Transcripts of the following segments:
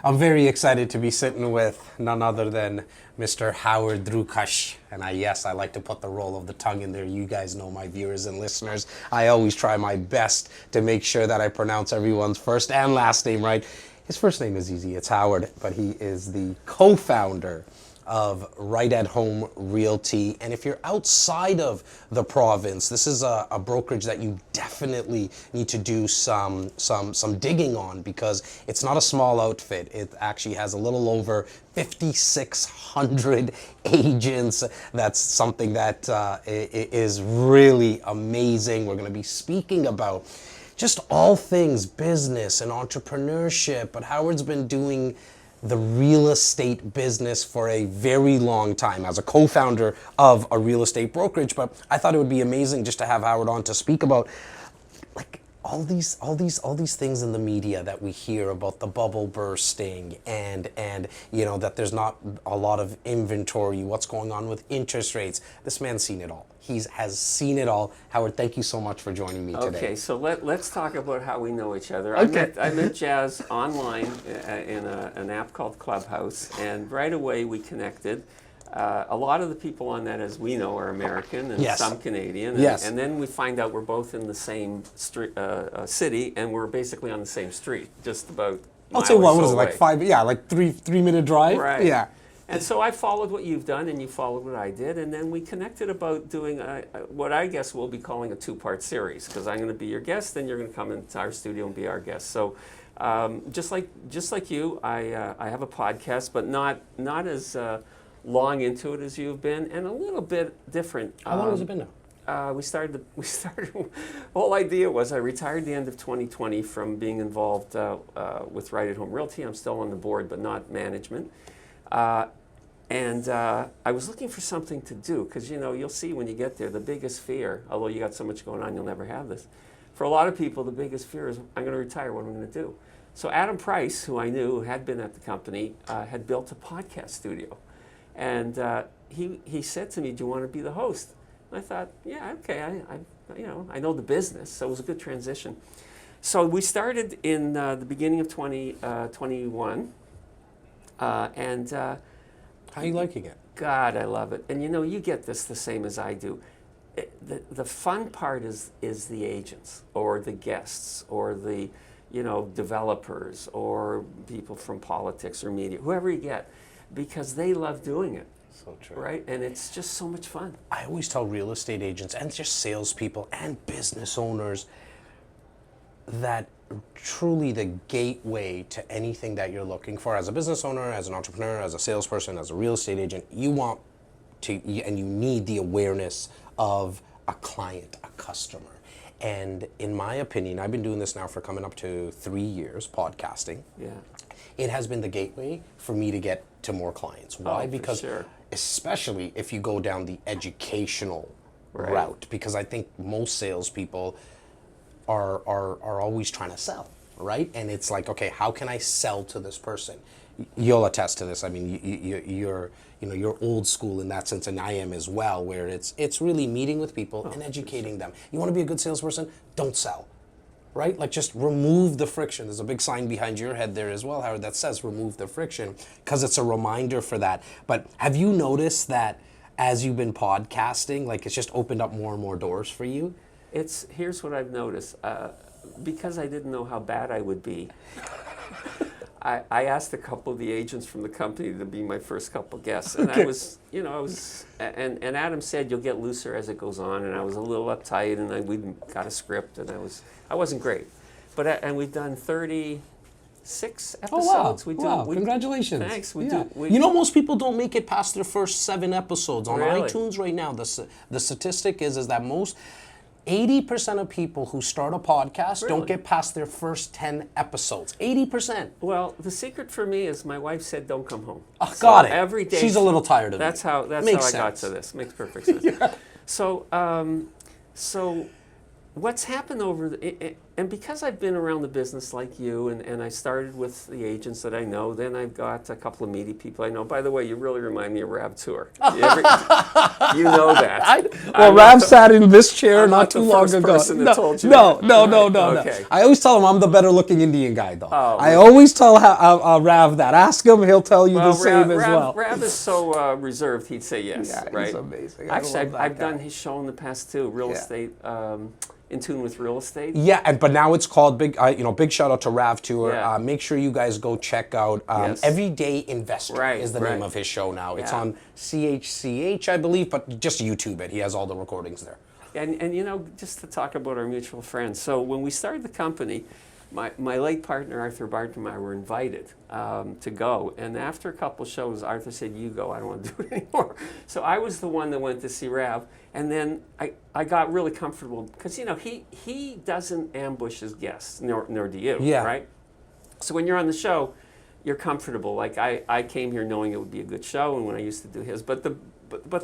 I'm very excited to be sitting with none other than Mr. Howard Drukarsh. And I like to put the roll of the tongue in there. You guys know, my viewers and listeners, I always try my best to make sure that I pronounce everyone's first and last name right. His first name is easy, it's Howard, but he is the co-founder of Right at Home Realty. And if you're outside of the province, this is a brokerage that you definitely need to do some digging on, because it's not a small outfit. It actually has a little over 5,600 agents. That's something that is really amazing. We're going to be speaking about just all things business and entrepreneurship, but Howard's been doing the real estate business for a very long time as a co-founder of a real estate brokerage. But I thought it would be amazing just to have Howard on to speak about like all these things in the media that we hear about the bubble bursting and you know that there's not a lot of inventory, what's going on with interest rates. This man's seen it all. He has seen it all. Howard, thank you so much for joining me today. Okay, so let's talk about how we know each other. Okay. I met Jazz online in an app called Clubhouse, and right away we connected. A lot of the people on that, as we know, are American and Yes. some Canadian. Yes. And then we find out we're both in the same city, and we're basically on the same street, just about I'll say what is it, like away. 3-minute drive? Right. Yeah. And so I followed what you've done, and you followed what I did, and then we connected about doing what I guess we'll be calling a two-part series, because I'm going to be your guest, and you're going to come into our studio and be our guest. So just like you, I have a podcast, but not as long into it as you've been, and a little bit different. How long has it been now? We started. The whole idea was I retired the end of 2020 from being involved with Right at Home Realty. I'm still on the board, but not management. And I was looking for something to do, because you'll see when you get there, the biggest fear, although you got so much going on, you'll never have this. For a lot of people, the biggest fear is, I'm going to retire, what am I going to do? So Adam Price, who I knew had been at the company, had built a podcast studio. And he said to me, do you want to be the host? And I thought, yeah, okay, I know the business, so it was a good transition. So we started in the beginning of 2021, and How are you liking it? God, I love it. And you get this the same as I do. The fun part is the agents or the guests or the developers or people from politics or media, whoever you get, because they love doing it. So true. Right? And it's just so much fun. I always tell real estate agents and just salespeople and business owners that truly the gateway to anything that you're looking for as a business owner, as an entrepreneur, as a salesperson, as a real estate agent, you want to, and you need the awareness of a client, a customer. And in my opinion, I've been doing this now for coming up to 3 years, podcasting. Yeah. It has been the gateway for me to get to more clients. Why? Because sure. Especially if you go down the educational Right. route, because I think most salespeople are always trying to sell, right? And it's like, okay, how can I sell to this person? You'll attest to this. I mean, you're old school in that sense, and I am as well, where it's really meeting with people and educating them. You want to be a good salesperson? Don't sell, right? Like, just remove the friction. There's a big sign behind your head there as well, Howard, that says remove the friction, because it's a reminder for that. But have you noticed that as you've been podcasting, like, it's just opened up more and more doors for you? Here's what I've noticed. Because I didn't know how bad I would be, I asked a couple of the agents from the company to be my first couple guests, and Okay. and Adam said you'll get looser as it goes on, and I was a little uptight, and we got a script, and I wasn't great, but and we've done 36 episodes. Oh, wow. Congratulations. Thanks. Most people don't make it past their first 7 episodes. On Really? iTunes right now, the statistic is that 80% of people who start a podcast don't Really? get past their first 10 episodes. 80%. Well, the secret for me is my wife said don't come home. Oh, got it. Every day. She's a little tired of That's it. how Makes I got sense. to this. Makes perfect sense. Yeah. So what's happened and and because I've been around the business like you, and I started with the agents that I know, then I've got a couple of media people I know. By the way, you really remind me of Rav Tour. You know that. Rav sat in this chair I'm not not too the long first ago. person that told you no, that. no. Okay. I always tell him I'm the better looking Indian guy, though. Oh, I always tell Rav that. Ask him, he'll tell you the same as well. Rav is so reserved, he'd say yes, Yeah, right? he's amazing. Actually, I've done his show in the past too, Real Estate, In Tune with Real Estate. Yeah, but now it's called big shout out to Rav Tour. Yeah. Make sure you guys go check out Everyday Investor is the name of his show now. It's on CHCH, I believe, but just YouTube it. He has all the recordings there. And you know, just to talk about our mutual friends. So when we started the company, my late partner, Arthur Bartram, and I were invited to go. And after a couple shows, Arthur said, you go, I don't want to do it anymore. So I was the one that went to see Rav. And then I got really comfortable because, you know, he doesn't ambush his guests, nor do you, right? So when you're on the show, you're comfortable. Like I came here knowing it would be a good show, and when I used to do his. But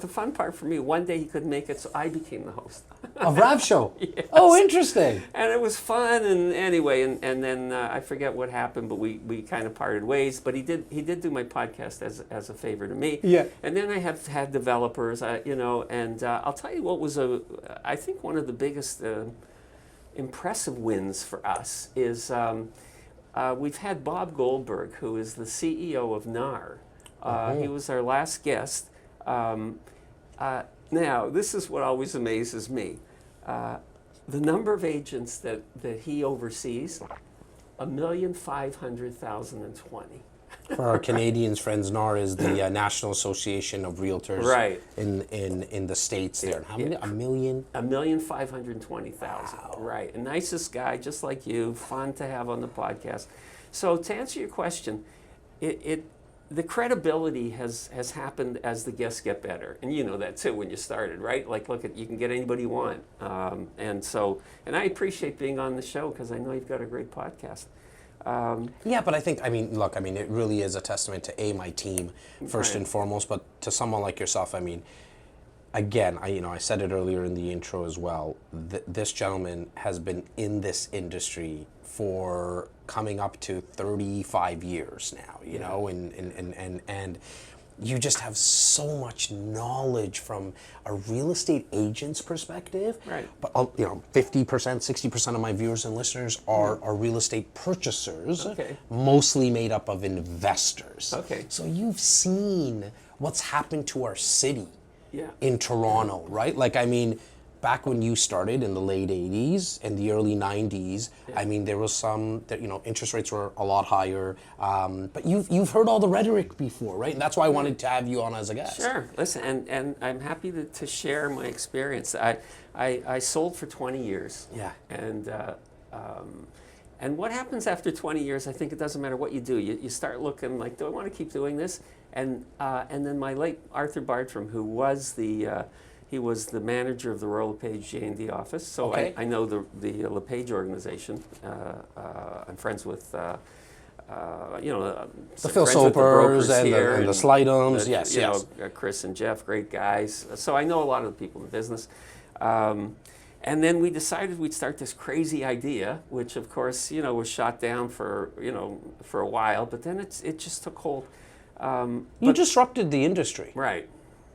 the fun part for me, one day he couldn't make it, so I became the host. Of Rav show? Yes. Oh, interesting. And it was fun, and anyway, and then I forget what happened, but we kind of parted ways. But he did do my podcast as a favor to me. Yeah. And then I have had developers, you know, and I'll tell you what was I think one of the biggest impressive wins for us is we've had Bob Goldberg, who is the CEO of NAR. He was our last guest. Now, this is what always amazes me. The number of agents that he oversees, 1,500,020. For our Canadians friends, NAR is the National Association of Realtors in the States there. How many? 1,520,000. Wow. Right. A nicest guy, just like you, fun to have on the podcast. So to answer your question, the credibility has happened as the guests get better, and you know that too when you started, right? Like, look, you can get anybody you want, and I appreciate being on the show because I know you've got a great podcast. Yeah, but I think, it really is a testament to my team first and foremost, but to someone like yourself, I mean, again, I said it earlier in the intro as well. This gentleman has been in this industry for coming up to 35 years now, you know, and you just have so much knowledge from a real estate agent's perspective. Right. But 50%, 60% of my viewers and listeners are real estate purchasers, mostly made up of investors. Okay. So you've seen what's happened to our city in Toronto, right? Like, I mean, back when you started in the late 80s and the early 90s, I mean, there was some that, interest rates were a lot higher. But you've heard all the rhetoric before, right? And that's why I wanted to have you on as a guest. Sure. Listen, and I'm happy to share my experience. I sold for 20 years. Yeah. And what happens after 20 years, I think it doesn't matter what you do. You start looking like, do I want to keep doing this? And then my late Arthur Bartram, who was he was the manager of the Royal LePage J&D office, so I know the LePage organization. I'm friends with, the Phil Sopers and the Slidums, yes. Chris and Jeff, great guys. So I know a lot of the people in the business. And then we decided we'd start this crazy idea, which of course, was shot down for a while, but then it just took hold. You disrupted the industry. Right.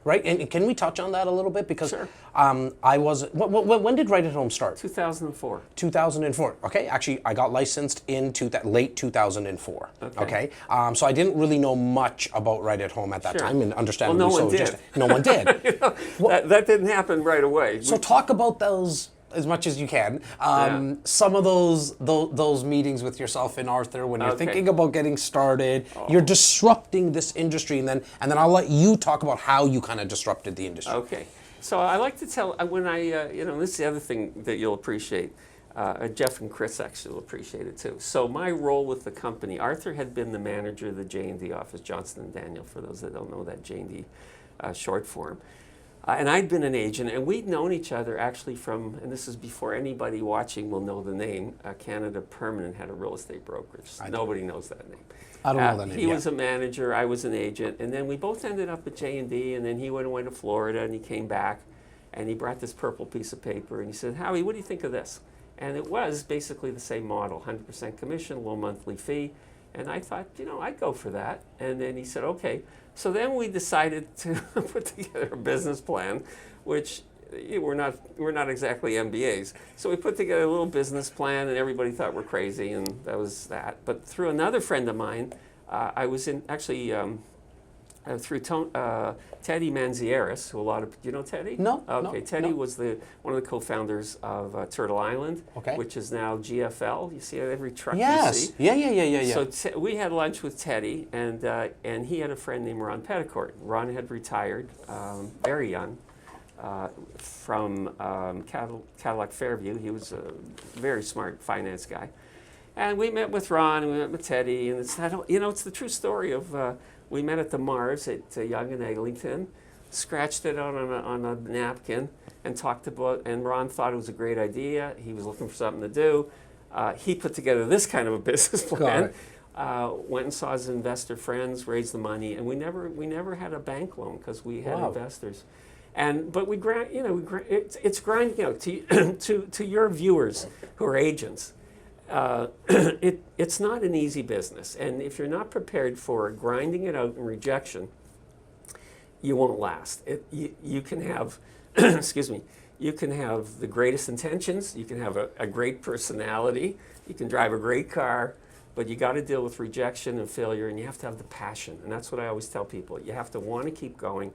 Right, and can we touch on that a little bit? Because sure. When did Right at Home start? 2004. 2004. Okay, actually, I got licensed in late 2004. Okay. So I didn't really know much about Right at Home at that time, and understandably no one did. No one did. That didn't happen right away. So talk about those as much as you can. Some of those meetings with yourself and Arthur when you're thinking about getting started, you're disrupting this industry, and then I'll let you talk about how you kind of disrupted the industry. Okay. So I like to tell when this is the other thing that you'll appreciate. Jeff and Chris actually will appreciate it too. So my role with the company, Arthur had been the manager of the J&D office, Johnston and Daniel, for those that don't know that J&D short form. And I'd been an agent, and we'd known each other actually from, and this is before anybody watching will know the name, Canada Permanent had a real estate brokerage. Nobody knows that name. I don't know that name. He was a manager, I was an agent, and then we both ended up at J&D, and then he went to Florida, and he came back, and he brought this purple piece of paper, and he said, Howie, what do you think of this? And it was basically the same model, 100% commission, low monthly fee. And I thought, I'd go for that. And then he said, okay. So then we decided to put together a business plan, which we're not exactly MBAs. So we put together a little business plan, and everybody thought we're crazy, and that was that. But through another friend of mine, I was in actually through Teddy Manzieris, who a lot of, do you know Teddy? No. Okay, Teddy no. was one of the co-founders of Turtle Island, Okay. which is now GFL. You see it every truck you Yes. see. Yeah. So we had lunch with Teddy, and he had a friend named Ron Petticourt. Ron had retired very young from Cadillac Fairview. He was a very smart finance guy. And we met with Ron, and we met with Teddy, and it's the true story of we met at the Mars at Yonge and Eglinton, scratched it out on a napkin, and talked about. And Ron thought it was a great idea. He was looking for something to do. He put together this kind of a business plan. Went and saw his investor friends, raised the money, and we never had a bank loan because we had investors. But we it's grinding. To your viewers who are agents. It's not an easy business, and if you're not prepared for grinding it out and rejection, you won't last. You can have, excuse me, you can have the greatest intentions, you can have a great personality, you can drive a great car, but you got to deal with rejection and failure, and you have to have the passion, and that's what I always tell people. You have to want to keep going.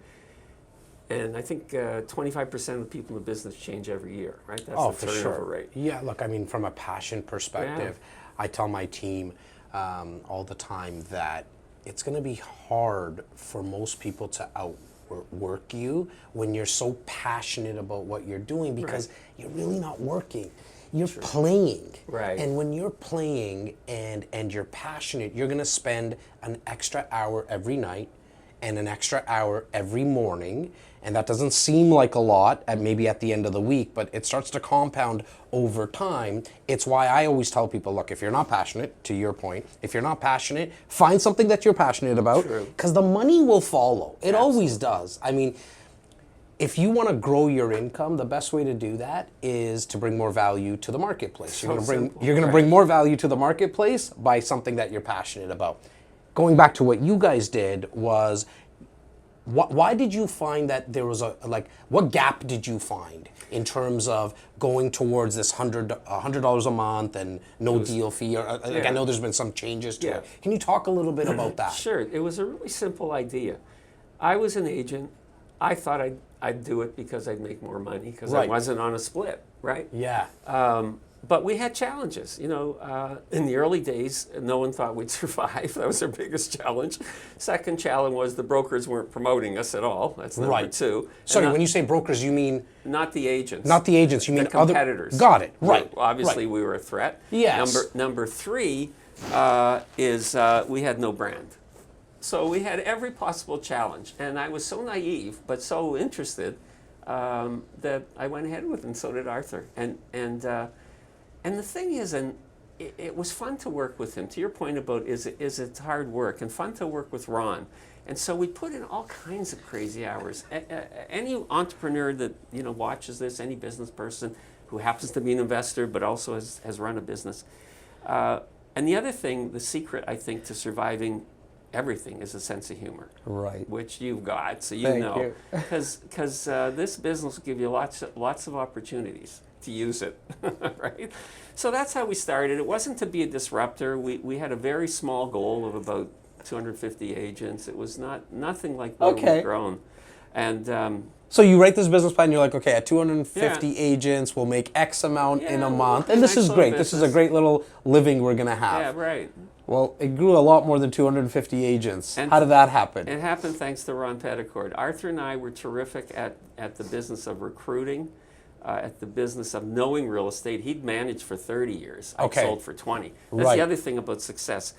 And I think 25% of the people in the business change every year, right? That's the turnover rate. Yeah, look, I mean, from a passion perspective, I tell my team all the time that it's going to be hard for most people to outwork you when you're so passionate about what you're doing, because you're really not working. You're playing. Right. And when you're playing and you're passionate, you're going to spend an extra hour every night and an extra hour every morning. And that doesn't seem like a lot maybe at the end of the week, but it starts to compound over time. It's why I always tell people, look, if you're not passionate, to your point, if you're not passionate, find something that you're passionate about, because the money will follow. It always does. I mean, if you want to grow your income, the best way to do that is to bring more value to the marketplace. You're going to bring more value to the marketplace by something that you're passionate about. Going back to what you guys did was, why did you find that there was what gap did you find in terms of going towards this $100 a month and no deal fee? I know there's been some changes to it. Can you talk a little bit about that? Sure. It was a really simple idea. I was an agent. I thought I'd do it because I'd make more money because I wasn't on a split, right? Yeah. But we had challenges. In the early days, no one thought we'd survive. That was our biggest challenge. Second challenge was the brokers weren't promoting us at all. That's number two. Sorry, when you say brokers, you mean? Not the agents. Not the agents, you mean the competitors. Got it, right. Well, obviously, we were a threat. Yes. Number three is we had no brand. So we had every possible challenge. And I was so naive, but so interested, that I went ahead with it, and so did Arthur. And the thing is, it was fun to work with him. To your point about is it hard work, and fun to work with Ron. And so we put in all kinds of crazy hours. Any entrepreneur that watches this, any business person who happens to be an investor but also has run a business. And the other thing, the secret I think to surviving everything is a sense of humor, right? Which you've got, so Thank you. because this business will give you lots of opportunities to use it, right? So that's how we started. It wasn't to be a disruptor. We had a very small goal of about 250 agents. It was nothing like where we've grown. And so you write this business plan, you're like, okay, at 250 agents, we'll make X amount in a month. And this is great. This is a great little living we're going to have. Yeah, right. Well, it grew a lot more than 250 agents. How did that happen? It happened thanks to Ron Petticourt. Arthur and I were terrific at the business of recruiting, at the business of knowing real estate. He'd managed for 30 years. I sold for 20. That's the other thing about success.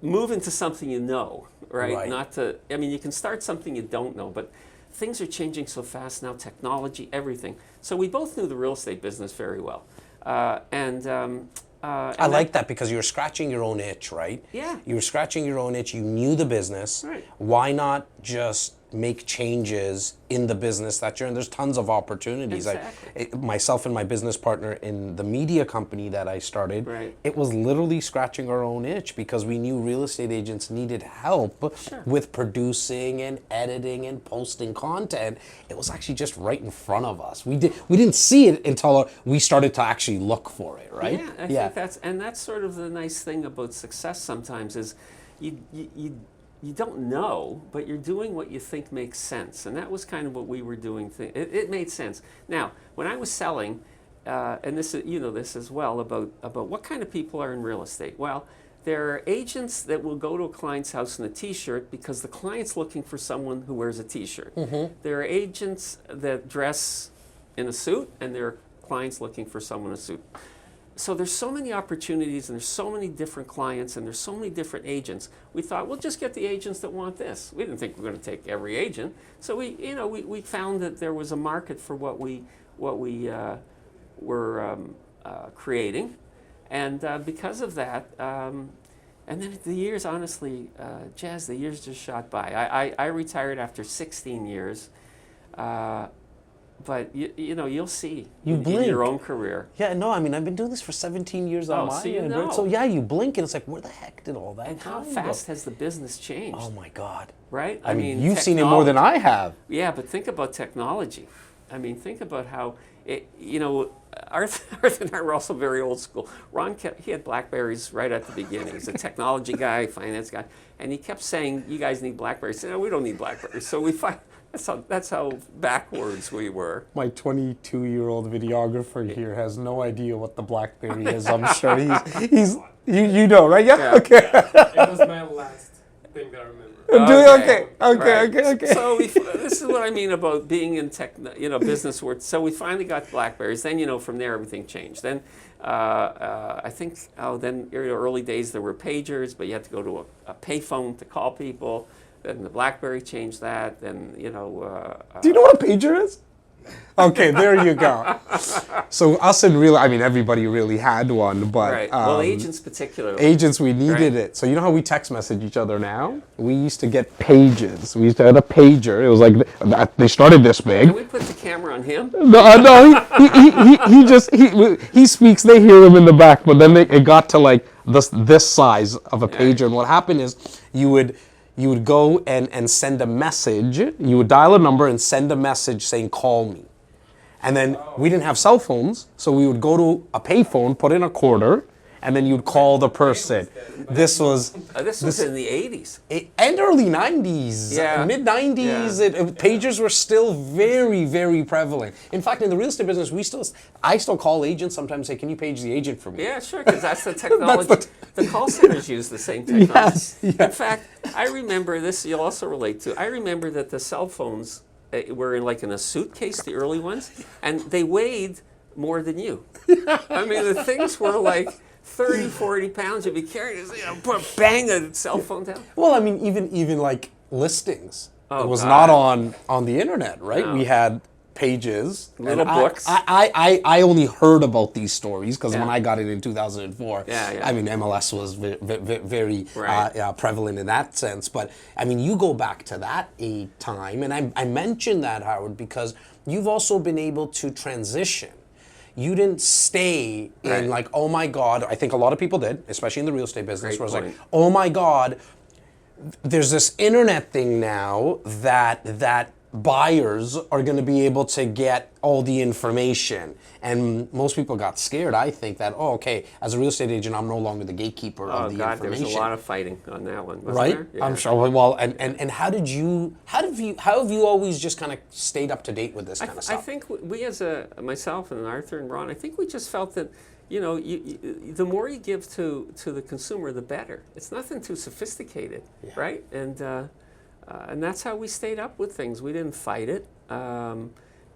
Move into something you know, right? Not to, you can start something you don't know, but things are changing so fast now, technology, everything. So we both knew the real estate business very well. I like that because you were scratching your own itch, right? Yeah. You were scratching your own itch. You knew the business. Right. Why not just make changes in the business that you're in. There's tons of opportunities. Exactly. Myself and my business partner in the media company that I started, Right. it was literally scratching our own itch because we knew real estate agents needed help Sure. with producing and editing and posting content. It was actually just right in front of us. We didn't see it until we started to actually look for it, right? Yeah, I think that's sort of the nice thing about success sometimes is you don't know, but you're doing what you think makes sense. And that was kind of what we were doing. It made sense. Now, when I was selling, and this is, you know this as well, about what kind of people are in real estate. Well, there are agents that will go to a client's house in a t-shirt because the client's looking for someone who wears a t-shirt. There are agents that dress in a suit, and there are clients looking for someone in a suit. So there's so many opportunities, and there's so many different clients, and there's so many different agents. We thought, we'll just get the agents that want this. We didn't think we were going to take every agent. So we found that there was a market for what we were creating, and because of that, and then the years, honestly, Jazz, the years just shot by. I retired after 16 years. But you'll see in your own career. Yeah, no, I mean, I've been doing this for 17 years on my end, right? So yeah, you blink and it's like, where the heck did all that And come how fast has the business changed? Oh my God. Right? I mean, you've seen it more than I have. Yeah, but think about technology. I mean, think about how Arthur and I were also very old school. Ron he had BlackBerries right at the beginning. He's a technology guy, finance guy, and he kept saying, "You guys need BlackBerries." I said, "No, we don't need BlackBerries." So that's how backwards we were. My 22-year-old videographer here has no idea what the BlackBerry is. I'm sure he's you know, right? Yeah. Okay. It was my last thing that I remember. Okay. So this is what I mean about being in business world. So we finally got BlackBerries. Then from there everything changed. Then I think then early days there were pagers, but you had to go to a payphone to call people. Then the BlackBerry changed that. Then Do you know what a pager is? Okay, there you go. So us in everybody really had one, but right. Well, agents particularly. Agents, we needed it. So you know how we text message each other now? We used to get pages. We used to have a pager. It was like they started this big. Can we put the camera on him? No, he speaks. They hear him in the back, but then it got to like this size of a pager. And what happened is you would go and send a message. You would dial a number and send a message saying, "Call me." And then we didn't have cell phones, so we would go to a payphone, put in a quarter, and then you'd call the person. This was in the 80s. And early 90s, Yeah. mid 90s. Yeah. Pagers were still very, very prevalent. In fact, in the real estate business, I still call agents sometimes and say, "Can you page the agent for me?" Yeah, sure, because that's the technology. The call centers use the same technology. Yes, yeah. In fact, I remember this. You'll also relate to. I remember that the cell phones were in a suitcase, the early ones, and they weighed more than you. I mean, the things were like 30, 40 pounds. You'd be carrying, bang the cell phone down. Well, I mean, even like listings. Oh, it was God. not on the internet, right? No. We had pages. Little and books. I only heard about these stories because Yeah. when I got it in 2004, Yeah. I mean, MLS was very Right. prevalent in that sense. But I mean, you go back to that time, and I mentioned that, Howard, because you've also been able to transition. You didn't stay in like, oh my God. I think a lot of people did, especially in the real estate business, Great where it's point. like, oh my God, there's this internet thing now that buyers are going to be able to get all the information. And most people got scared, I think, that, okay, as a real estate agent, I'm no longer the gatekeeper of the God, there information. was a lot of fighting on that one, wasn't Right? there? Yeah. I'm sure. Well, and how have you always just kind of stayed up to date with this kind of I stuff? think we, myself and Arthur and Ron, I think we just felt that, the more you give to the consumer, the better. It's nothing too sophisticated, right? And that's how we stayed up with things. We didn't fight it.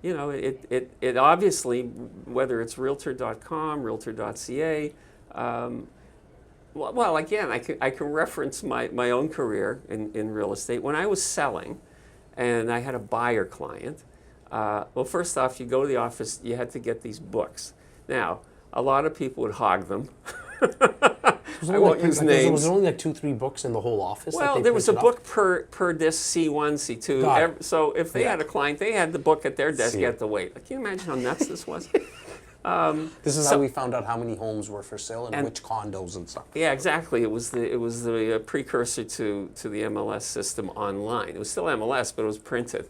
It obviously, whether it's Realtor.com, Realtor.ca, well, again, I can reference my own career in real estate. When I was selling, and I had a buyer client, well, first off, you go to the office, you had to get these books. Now, a lot of people would hog them. I won't use names. Was there only like 2-3 books in the whole office? Well, there was a book per disc, C1, C2. So if they had a client, they had the book at their desk, you had to wait. Can you imagine how nuts this was? This is how we found out how many homes were for sale and which condos and stuff. Yeah, exactly. It was the precursor to the MLS system online. It was still MLS, but it was printed,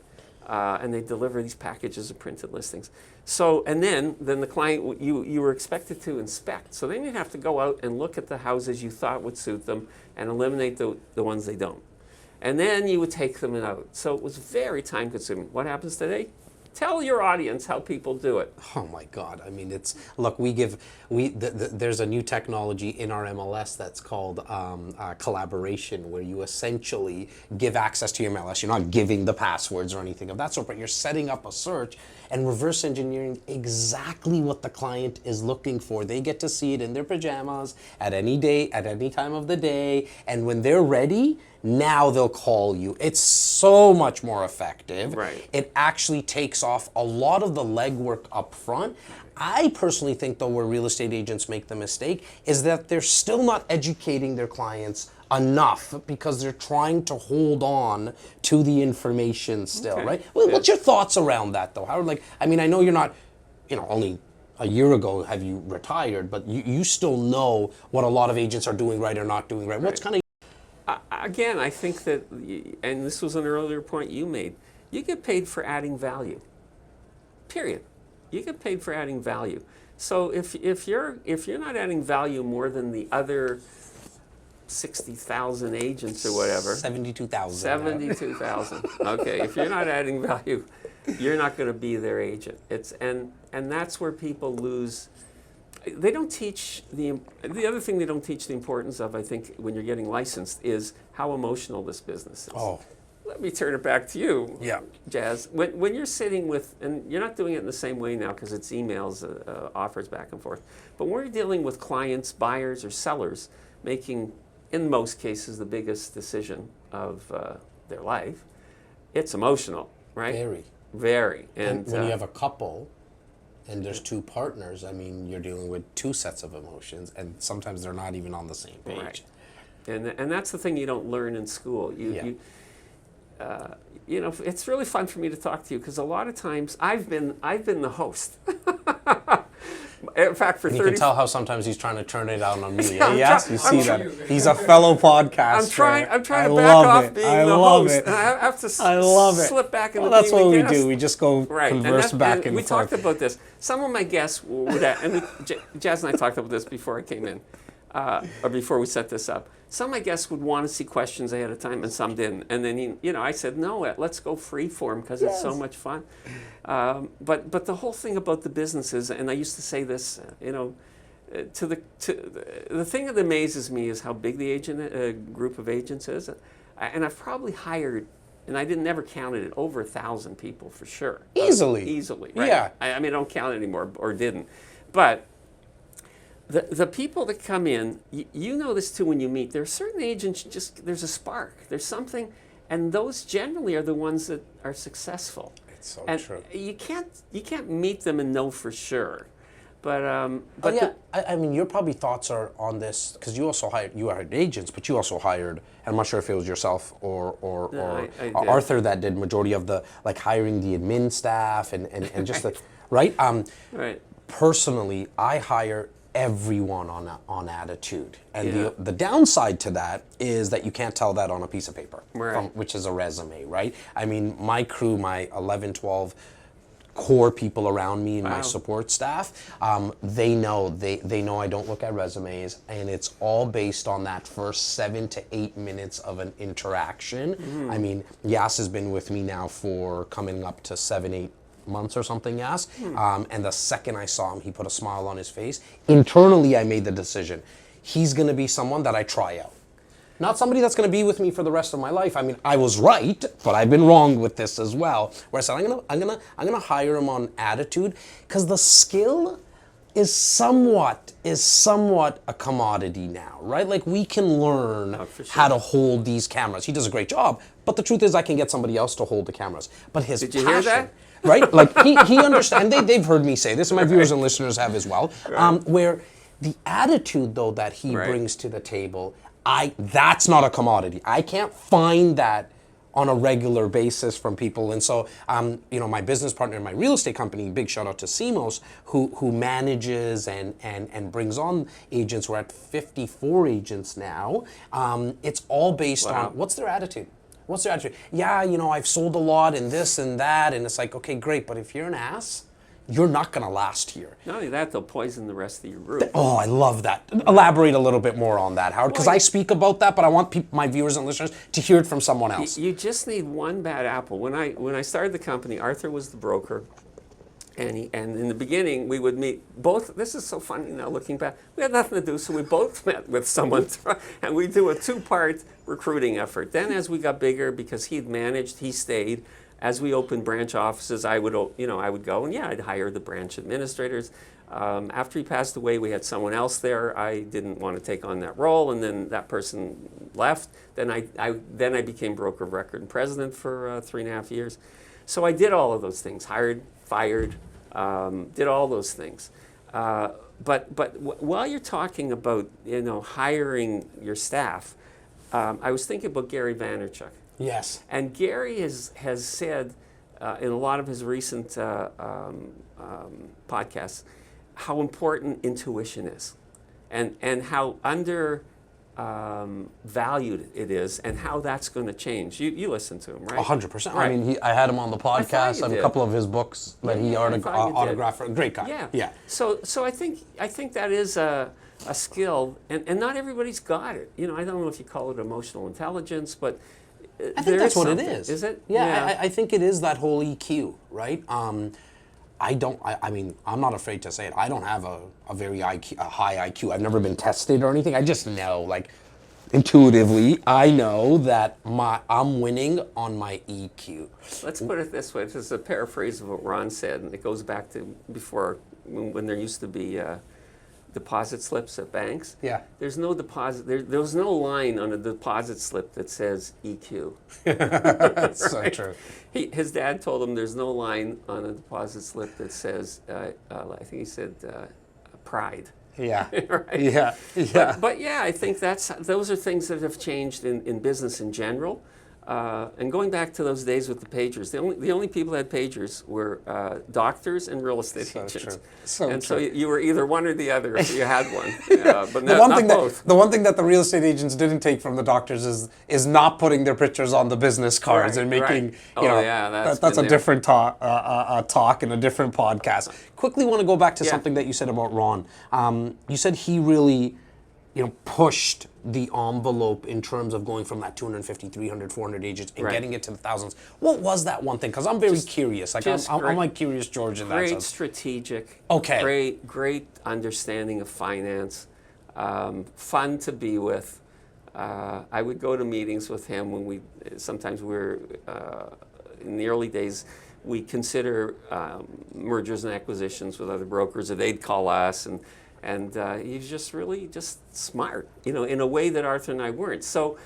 and they deliver these packages of printed listings. So, and then the client, you were expected to inspect. So then you'd have to go out and look at the houses you thought would suit them and eliminate the ones they don't. And then you would take them out. So it was very time consuming. What happens today? Tell your audience how people do it. Oh my God! I mean, look. There's a new technology in our MLS that's called collaboration, where you essentially give access to your MLS. You're not giving the passwords or anything of that sort, but you're setting up a search and reverse engineering exactly what the client is looking for. They get to see it in their pajamas at any day, at any time of the day, and when they're ready, now they'll call you. It's so much more effective. Right. It actually takes off a lot of the legwork up front. I personally think, though, where real estate agents make the mistake is that they're still not educating their clients enough because they're trying to hold on to the information still, Okay. right? What's your thoughts around that, though, Howard? Like, I mean, I know you're not, only a year ago have you retired, but you still know what a lot of agents are doing right or not doing right. What's kind of Again, I think that, and this was an earlier point you made, you get paid for adding value. Period. You get paid for adding value. So if you're not adding value more than the other 60,000 agents or whatever, 72,000. 72,000. Okay, if you're not adding value, you're not going to be their agent. And that's where people lose. They don't teach the other thing they don't teach the importance of, I think, when you're getting licensed is how emotional this business is. Oh. Let me turn it back to you, Yeah. Jazz. When you're sitting with, and you're not doing it in the same way now because it's emails, offers back and forth, but when you're dealing with clients, buyers, or sellers making, in most cases, the biggest decision of their life, it's emotional, right? Very. Very. And when you have a couple, and there's two partners, I mean, you're dealing with two sets of emotions, and sometimes they're not even on the same page. Right. And that's the thing you don't learn in school. It's really fun for me to talk to you because a lot of times I've been the host. In fact, You can tell how sometimes he's trying to turn it out on me. Yeah, Yes, you see that. He's a fellow podcaster. I'm trying to back off being the host. It. And I have to slip back into that's being what the we guest. do. We just go converse back and we forth. talked about this. Some of my guests would, and Jazz and I talked about this before I came in, or before we set this up. Some of my guests would want to see questions ahead of time, and some didn't. And then I said, no, let's go free form because it's so much fun. But the whole thing about the businesses, and I used to say this, the thing that amazes me is how big the group of agents is, and I've probably hired, and I never counted it, over 1,000 people for sure. Easily. Right? Yeah. I mean, I don't count it anymore, or didn't, but. The people that come in, you know this too when you meet, there are certain agents, there's a spark, there's something, and those generally are the ones that are successed. It's so and true. You can't meet them and know for sure. But I mean, your probably thoughts are on this because you hired agents, but you also hired. I'm not sure if it was yourself or I did. Arthur that did majority of the hiring the admin staff and just the right. Right. Personally, I hire everyone on attitude, and Yeah. the downside to that is that you can't tell that on a piece of paper, Right. which is a resume, right? I mean, my crew, my 11, 12 core people around me and my support staff, they know I don't look at resumes, and it's all based on that first 7 to 8 minutes of an interaction. I mean, Yas has been with me now for coming up to 7, 8 months or something, Yas. And the second I saw him, he put a smile on his face. Internally, I made the decision. He's going to be someone that I try out. Not somebody that's going to be with me for the rest of my life. I mean, I was right, but I've been wrong with this as well. Where I said I'm gonna hire him on attitude because the skill is somewhat a commodity now, right? Like we can learn how to hold these cameras. He does a great job, but the truth is I can get somebody else to hold the cameras. But his Did you passion, hear that? right? Like he understands. They've heard me say this, and my viewers and listeners have as well. Where The attitude, though, that he Right. brings to the table, that's not a commodity. I can't find that on a regular basis from people. And so, my business partner in my real estate company, big shout out to Simos, who manages and brings on agents. We're at 54 agents now. It's all based on what's their attitude. What's their attitude? Yeah, I've sold a lot and this and that, and it's like, okay, great, but if you're an ass, you're not going to last here. Not only that, they'll poison the rest of your group. Oh, I love that. Elaborate a little bit more on that, Howard, because I speak about that, but I want my viewers and listeners to hear it from someone else. You just need one bad apple. When I started the company, Arthur was the broker, and in the beginning we would meet both. This is so funny now looking back. We had nothing to do, so we both met with someone, and we do a 2-part recruiting effort. Then, as we got bigger, because he'd managed, he stayed. As we opened branch offices, I would go and I'd hire the branch administrators. After he passed away, we had someone else there. I didn't want to take on that role, and then that person left. Then I became broker of record and president for 3.5 years. So I did all of those things: hired, fired, did all those things. But while you're talking about hiring your staff, I was thinking about Gary Vaynerchuk. Yes. And Gary has said in a lot of his recent podcasts how important intuition is, and how valued it is, and how that's going to change. You listen to him, right? 100%. Right. I mean, I had him on the podcast. you I have a did. couple of his books that he I thought you did. autographed. Great guy. Yeah. Yeah. So I think that is a skill, and not everybody's got it. I don't know if you call it emotional intelligence, but I think that's what it is. Is it? Yeah. I think it is that whole EQ, right? I'm not afraid to say it. I don't have a high IQ. I've never been tested or anything. I just know, like, intuitively, I know that I'm winning on my EQ. Let's put it this way. This is a paraphrase of what Ron said, and it goes back to before when there used to be deposit slips at banks. Yeah. There's no deposit. There was no line on a deposit slip that says EQ. That's so Right? true. His dad told him there's no line on a deposit slip that says, I think he said, pride. Yeah. Right? Yeah. Yeah. But yeah, I think those are things that have changed in business in general. And going back to those days with the pagers, the only people that had pagers were doctors and real estate agents. So So you were either one or the other if you had one, but The not both. the one thing that the real estate agents didn't take from the doctors is not putting their pictures on the business cards Right, and making right. Oh, yeah, that's that's a been there. different talk and a different podcast. Quickly, want to go back to something that you said about Ron. You said he really pushed the envelope in terms of going from that 250, 300, 400 agents and Right. getting it to the thousands. What was that one thing? Because I'm very curious. Like I'm like Curious George in that Great sense. strategic. Okay. Great understanding of finance. Fun to be with. I would go to meetings with him when sometimes we're in the early days. We consider mergers and acquisitions with other brokers, or they'd call us, and he's just really just smart, in a way that Arthur and I weren't. So,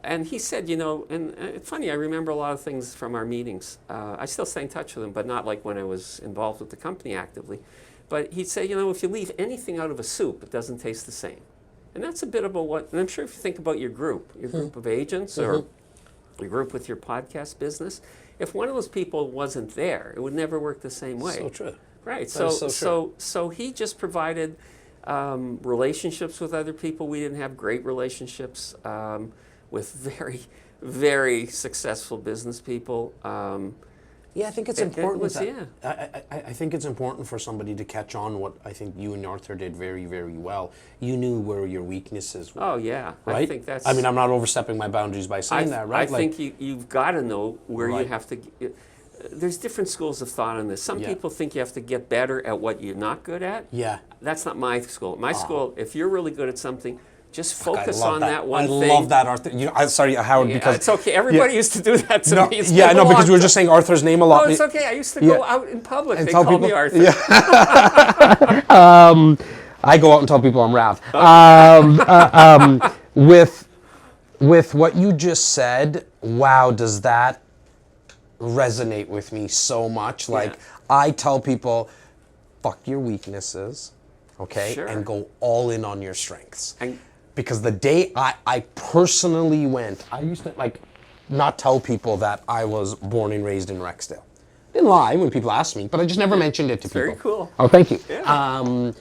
and he said, and it's funny, I remember a lot of things from our meetings. I still stay in touch with him, but not like when I was involved with the company actively. But he'd say, if you leave anything out of a soup, it doesn't taste the same. And that's a bit about and I'm sure if you think about your group of agents, or your group with your podcast business, if one of those people wasn't there, it would never work the same way. So true. Right. That is so true. So he just provided relationships with other people. We didn't have great relationships with very, very successful business people. Yeah, I think it's important. Yeah. I think it's important for somebody to catch on what I think you and Arthur did very, very well. You knew where your weaknesses were. Oh yeah, right. I think that's. I mean, I'm not overstepping my boundaries by saying that, right? I think you've got to know where Right. you have to. There's different schools of thought on this. Some Yeah. people think you have to get better at what you're not good at. Yeah. That's not my school. My school, if you're really good at something, just focus I love on that one I thing. love that, Arthur. Sorry, Howard, Yeah, because it's okay. Everybody used to do that to no, me. It's yeah, been no, a because long we were just saying Arthur's name a lot. Oh, it's okay. I used to Yeah. go out in public. And They tell called me people- Arthur. I go out and tell people I'm Rav. With what you just said, wow, does that resonate with me so much? Like, Yeah. I tell people, fuck your weaknesses, okay? Sure. And go all in on your strengths. And- Because the day I personally went, I used to like not tell people that I was born and raised in Rexdale. Didn't lie when people asked me, but I just never mentioned it to people. Very cool. Oh, thank you. Yeah.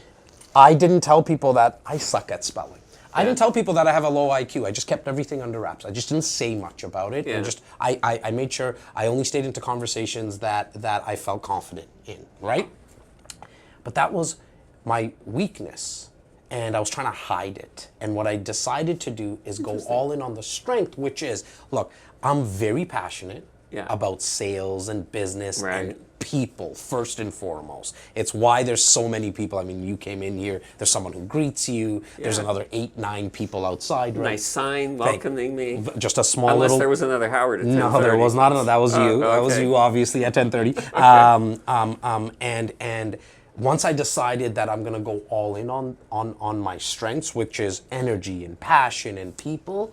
I didn't tell people that I suck at spelling. I Yeah. didn't tell people that I have a low IQ. I just kept everything under wraps. I just didn't say much about it. Yeah. And just I made sure I only stayed into conversations that I felt confident in, right? But that was my weakness. And I was trying to hide it. And what I decided to do is go all in on the strength, which is, look, I'm very passionate Yeah. about sales and business Right. and people first and foremost. It's why there's so many people. I mean, you came in here, there's someone who greets you, there's Yeah. another 8, 9 people outside, right? Nice sign welcoming me. Just a small Unless little... there was another Howard at 10:30. No, there was not another. That was you. That was okay. you, obviously, at 10:30. And once I decided that I'm going to go all in on my strengths, which is energy and passion and people,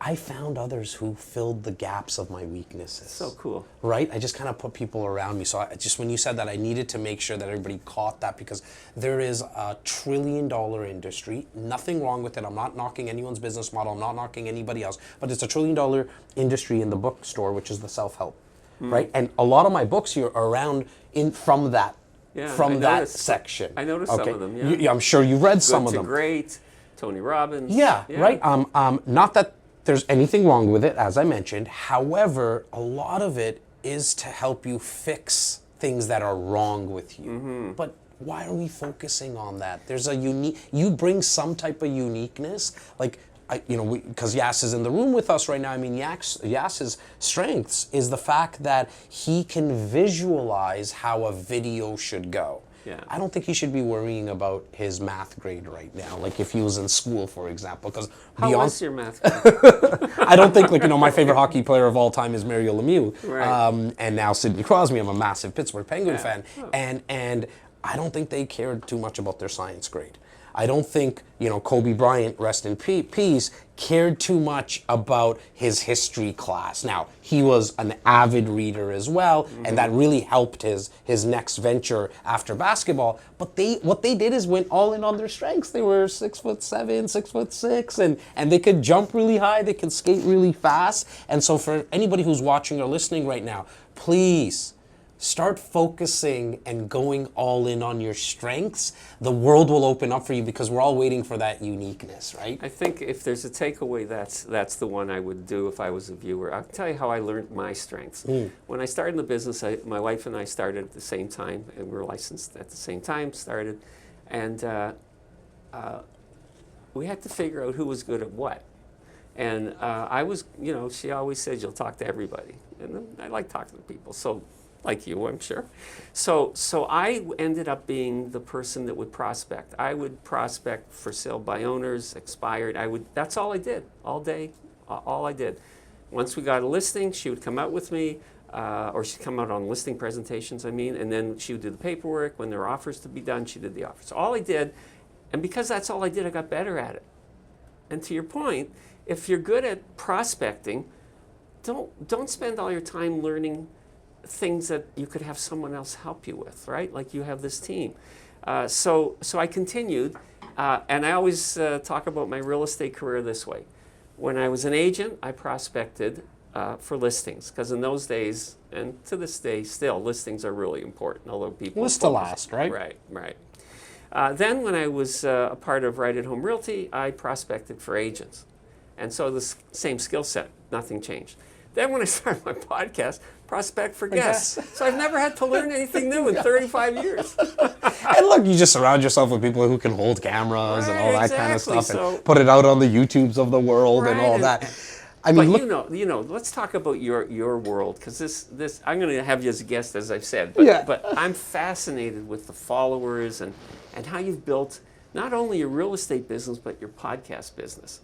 I found others who filled the gaps of my weaknesses. So cool. Right? I just kind of put people around me. So when you said that, I needed to make sure that everybody caught that, because there is a $1 trillion industry. Nothing wrong with it. I'm not knocking anyone's business model. I'm not knocking anybody else. But it's a $1 trillion industry in the bookstore, which is the self-help. Right? And a lot of my books here are around from that Yeah, from I that noticed- section. I noticed some of them, yeah. I'm sure you've read Good some of to them. Great, Tony Robbins. Yeah, right. Not that there's anything wrong with it, as I mentioned. However, a lot of it is to help you fix things that are wrong with you. But why are we focusing on that? There's a you bring some type of uniqueness, like, because Yas is in the room with us right now. I mean, Yas's strengths is the fact that he can visualize how a video should go. Yeah. I don't think he should be worrying about his math grade right now, like if he was in school, for example. Because How was your math grade? I don't think, my favorite hockey player of all time is Mario Lemieux, Right. and now Sidney Crosby. I'm a massive Pittsburgh Penguin Yeah. fan, Oh. and I don't think they cared too much about their science grade. I don't think, Kobe Bryant, rest in peace, cared too much about his history class. Now, he was an avid reader as well, and that really helped his next venture after basketball. But what they did is went all in on their strengths. They were 6'7", 6'6", and they could jump really high, they could skate really fast. And so for anybody who's watching or listening right now, please, start focusing and going all in on your strengths. The world will open up for you, because we're all waiting for that uniqueness, right? I think if there's a takeaway, that's the one I would do if I was a viewer. I'll tell you how I learned my strengths. When I started in the business, my wife and I started at the same time, and we were licensed at the same time, started, and we had to figure out who was good at what. And I was, she always said, you'll talk to everybody. And I like talking to people, so like you, I'm sure. So I ended up being the person that would prospect. I would prospect for sale by owners, expired. That's all I did, all day, all I did. Once we got a listing, she would come out with me, or she'd come out on listing presentations, and then she would do the paperwork. When there were offers to be done, she did the offers. All I did, and because that's all I did, I got better at it. And to your point, if you're good at prospecting, don't spend all your time learning things that you could have someone else help you with, right? Like you have this team. So I continued, and I always talk about my real estate career this way. When I was an agent, I prospected for listings, because in those days, and to this day still, listings are really important, although people... List to last, right? Right. Then when I was a part of Right at Home Realty, I prospected for agents. And so the same skill set, nothing changed. Then when I started my podcast, prospect for guests. So I've never had to learn anything new in 35 years. And look, you just surround yourself with people who can hold cameras and all that kind of exactly. stuff, and put it out on the YouTubes of the world and all that. I mean, But look, let's talk about your world, because this I'm going to have you as a guest, as I've said. But, but I'm fascinated with the followers and how you've built not only your real estate business, but your podcast business.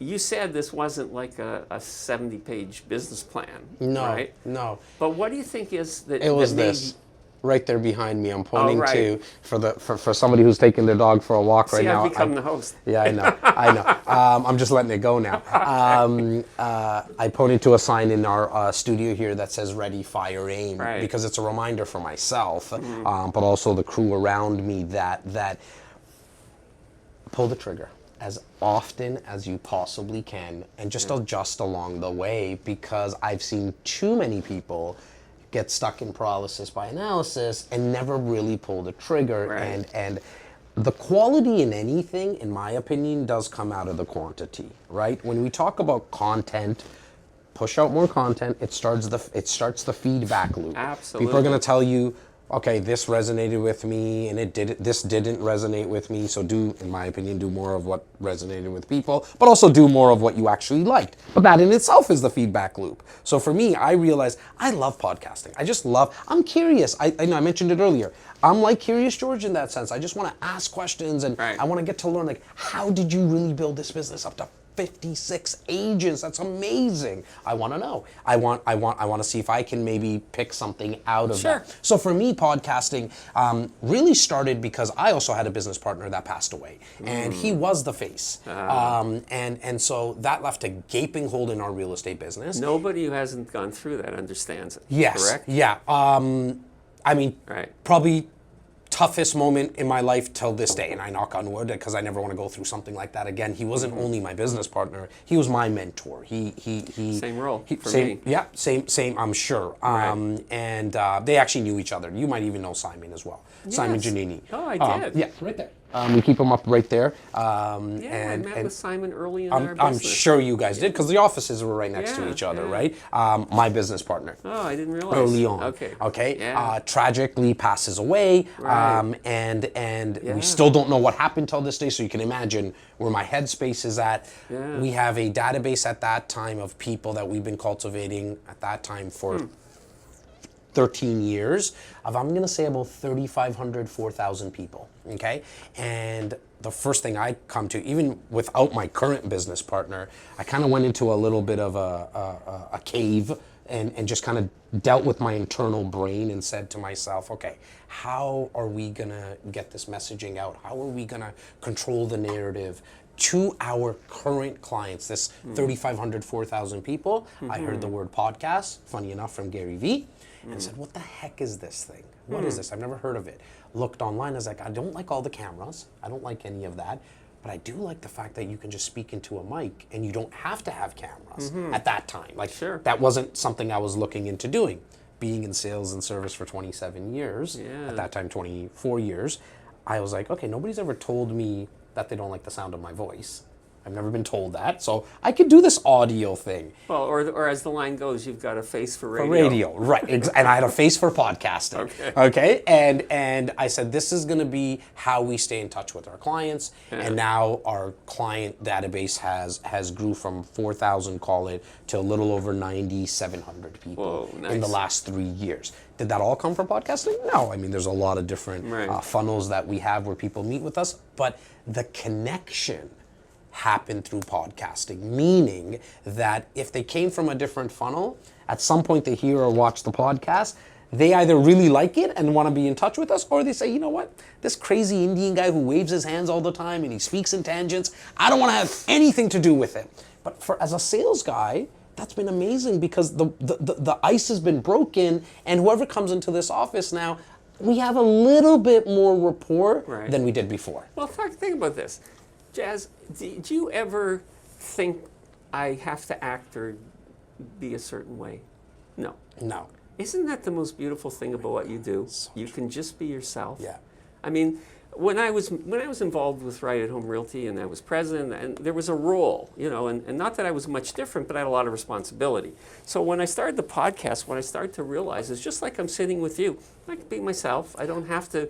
You said this wasn't like a 70-page business plan, no, right? no. But what do you think is that? It was that made this. right there behind me. I'm pointing right. to for somebody who's taking their dog for a walk right See, now. I've become the host. Yeah, I know. I know. I'm just letting it go now. I pointed to a sign in our studio here that says "Ready, Fire, Aim" Right. because it's a reminder for myself, but also the crew around me that pull the trigger as often as you possibly can, and just adjust along the way, because I've seen too many people get stuck in paralysis by analysis and never really pull the trigger. Right. And the quality in anything, in my opinion, does come out of the quantity, right? When we talk about content, push out more content, it starts the feedback loop. Absolutely. People are going to tell you, okay, this resonated with me, and this didn't resonate with me, so in my opinion, do more of what resonated with people, but also do more of what you actually liked. But that in itself is the feedback loop. So for me, I realized I love podcasting. I'm curious. I know I mentioned it earlier. I'm like Curious George in that sense. I just want to ask questions, and Right. I want to get to learn, like, how did you really build this business up to 56 agents? That's amazing. I want to know. I want to see if I can maybe pick something out of Sure. that. So for me, podcasting really started because I also had a business partner that passed away, and he was the face. And so that left a gaping hole in our real estate business. Nobody who hasn't gone through that understands it. Yes. Correct? Yeah. I mean, Right. probably toughest moment in my life till this day, and I knock on wood because I never want to go through something like that again. He wasn't only my business partner; he was my mentor. He Same role for same, me. Yeah, same. I'm sure. Right. And they actually knew each other. You might even know Simon as well. Simon Yes. Giannini. Oh, I did. Yeah, right there. We keep him up right there. Yeah, I met with Simon early in our I'm business. sure you guys did, because the offices were right next to Yeah, each other, yeah. right? My business partner. Oh, I didn't realize. Early on. Okay. Yeah. Tragically passes away. Right. And Yeah. we still don't know what happened till this day, so you can imagine where my headspace is at. Yeah. We have a database at that time of people that we've been cultivating at that time for 13 years of, I'm going to say, about 3,500, 4,000 people, okay? And the first thing I come to, even without my current business partner, I kind of went into a little bit of a cave and just kind of dealt with my internal brain and said to myself, okay, how are we going to get this messaging out? How are we going to control the narrative to our current clients, this 3,500, 4,000 people? I heard the word podcast, funny enough, from Gary Vee, and said, what the heck is this thing? What is this? I've never heard of it. Looked online, I was like, I don't like all the cameras. I don't like any of that. But I do like the fact that you can just speak into a mic and you don't have to have cameras at that time. Like, Sure. that wasn't something I was looking into doing. Being in sales and service for 27 years, Yeah. at that time 24 years, I was like, okay, nobody's ever told me that they don't like the sound of my voice. I've never been told that, so I could do this audio thing. Well, or as the line goes, you've got a face for radio. For radio, right? And I had a face for podcasting. Okay. And I said, this is going to be how we stay in touch with our clients. Yeah. And now our client database has grew from 4,000, call it, to a little over 9,700 people Whoa, nice. in the last 3 years. Did that all come from podcasting? No. I mean, there's a lot of different Right. funnels that we have where people meet with us, but the connection happen through podcasting, meaning that if they came from a different funnel, at some point they hear or watch the podcast, they either really like it and want to be in touch with us, or they say, you know what, this crazy Indian guy who waves his hands all the time and he speaks in tangents, I don't want to have anything to do with it. But as a sales guy, that's been amazing, because the ice has been broken, and whoever comes into this office now, we have a little bit more rapport Right. than we did before. Well, think about this. Jazz, did you ever think I have to act or be a certain way? No. No. Isn't that the most beautiful thing about what you do? You can just be yourself. Yeah. I mean, when I was involved with Right at Home Realty and I was president, and there was a role, and not that I was much different, but I had a lot of responsibility. So when I started the podcast, what I started to realize is, just like I'm sitting with you, I can be myself. I don't have to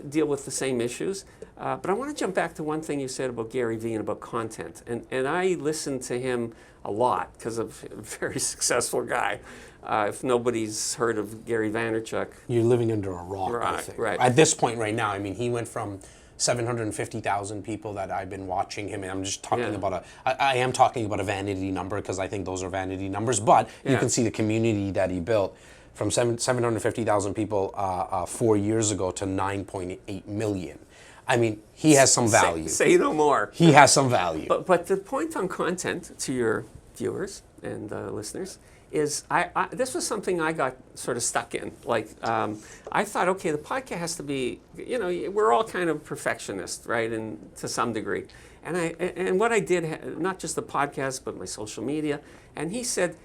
deal with the same issues. But I want to jump back to one thing you said about Gary Vee and about content. And I listened to him a lot because of a very successful guy. If nobody's heard of Gary Vaynerchuk. You're living under a rock, I Right, think. right. At this point right now, I mean, he went from 750,000 people that I've been watching him, and I'm just talking Yeah. about I am talking about a vanity number, because I think those are vanity numbers, but you Yeah. can see the community that he built. from 750,000 people 4 years ago to 9.8 million. I mean, he has some value. Say no more. He has some value. But the point on content to your viewers and listeners is this was something I got sort of stuck in. Like, I thought, okay, the podcast has to be, we're all kind of perfectionists, right, and to some degree. And what I did, not just the podcast, but my social media, and he said,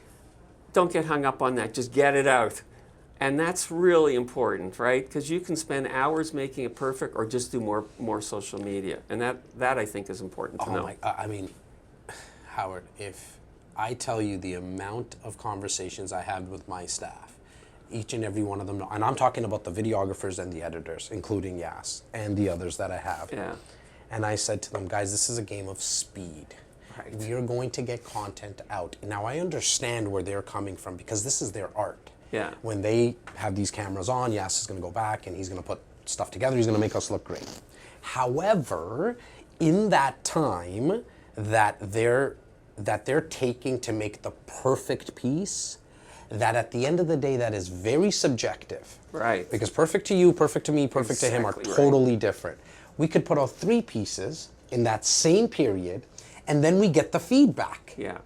don't get hung up on that, just get it out. And that's really important, right? Because you can spend hours making it perfect or just do more social media. And that I think is important to know. I mean, Howard, if I tell you the amount of conversations I had with my staff, each and every one of them, and I'm talking about the videographers and the editors, including Yas, and the others that I have. Yeah. And I said to them, guys, this is a game of speed. Right. We are going to get content out. Now, I understand where they're coming from because this is their art. Yeah. When they have these cameras on, Yas is going to go back and he's going to put stuff together. He's going to make us look great. However, in that time that they're taking to make the perfect piece, that at the end of the day, that is very subjective. Right. Because perfect to you, perfect to me, perfect to him are Exactly right. totally different. We could put out 3 pieces in that same period, and then we get the feedback. Yeah.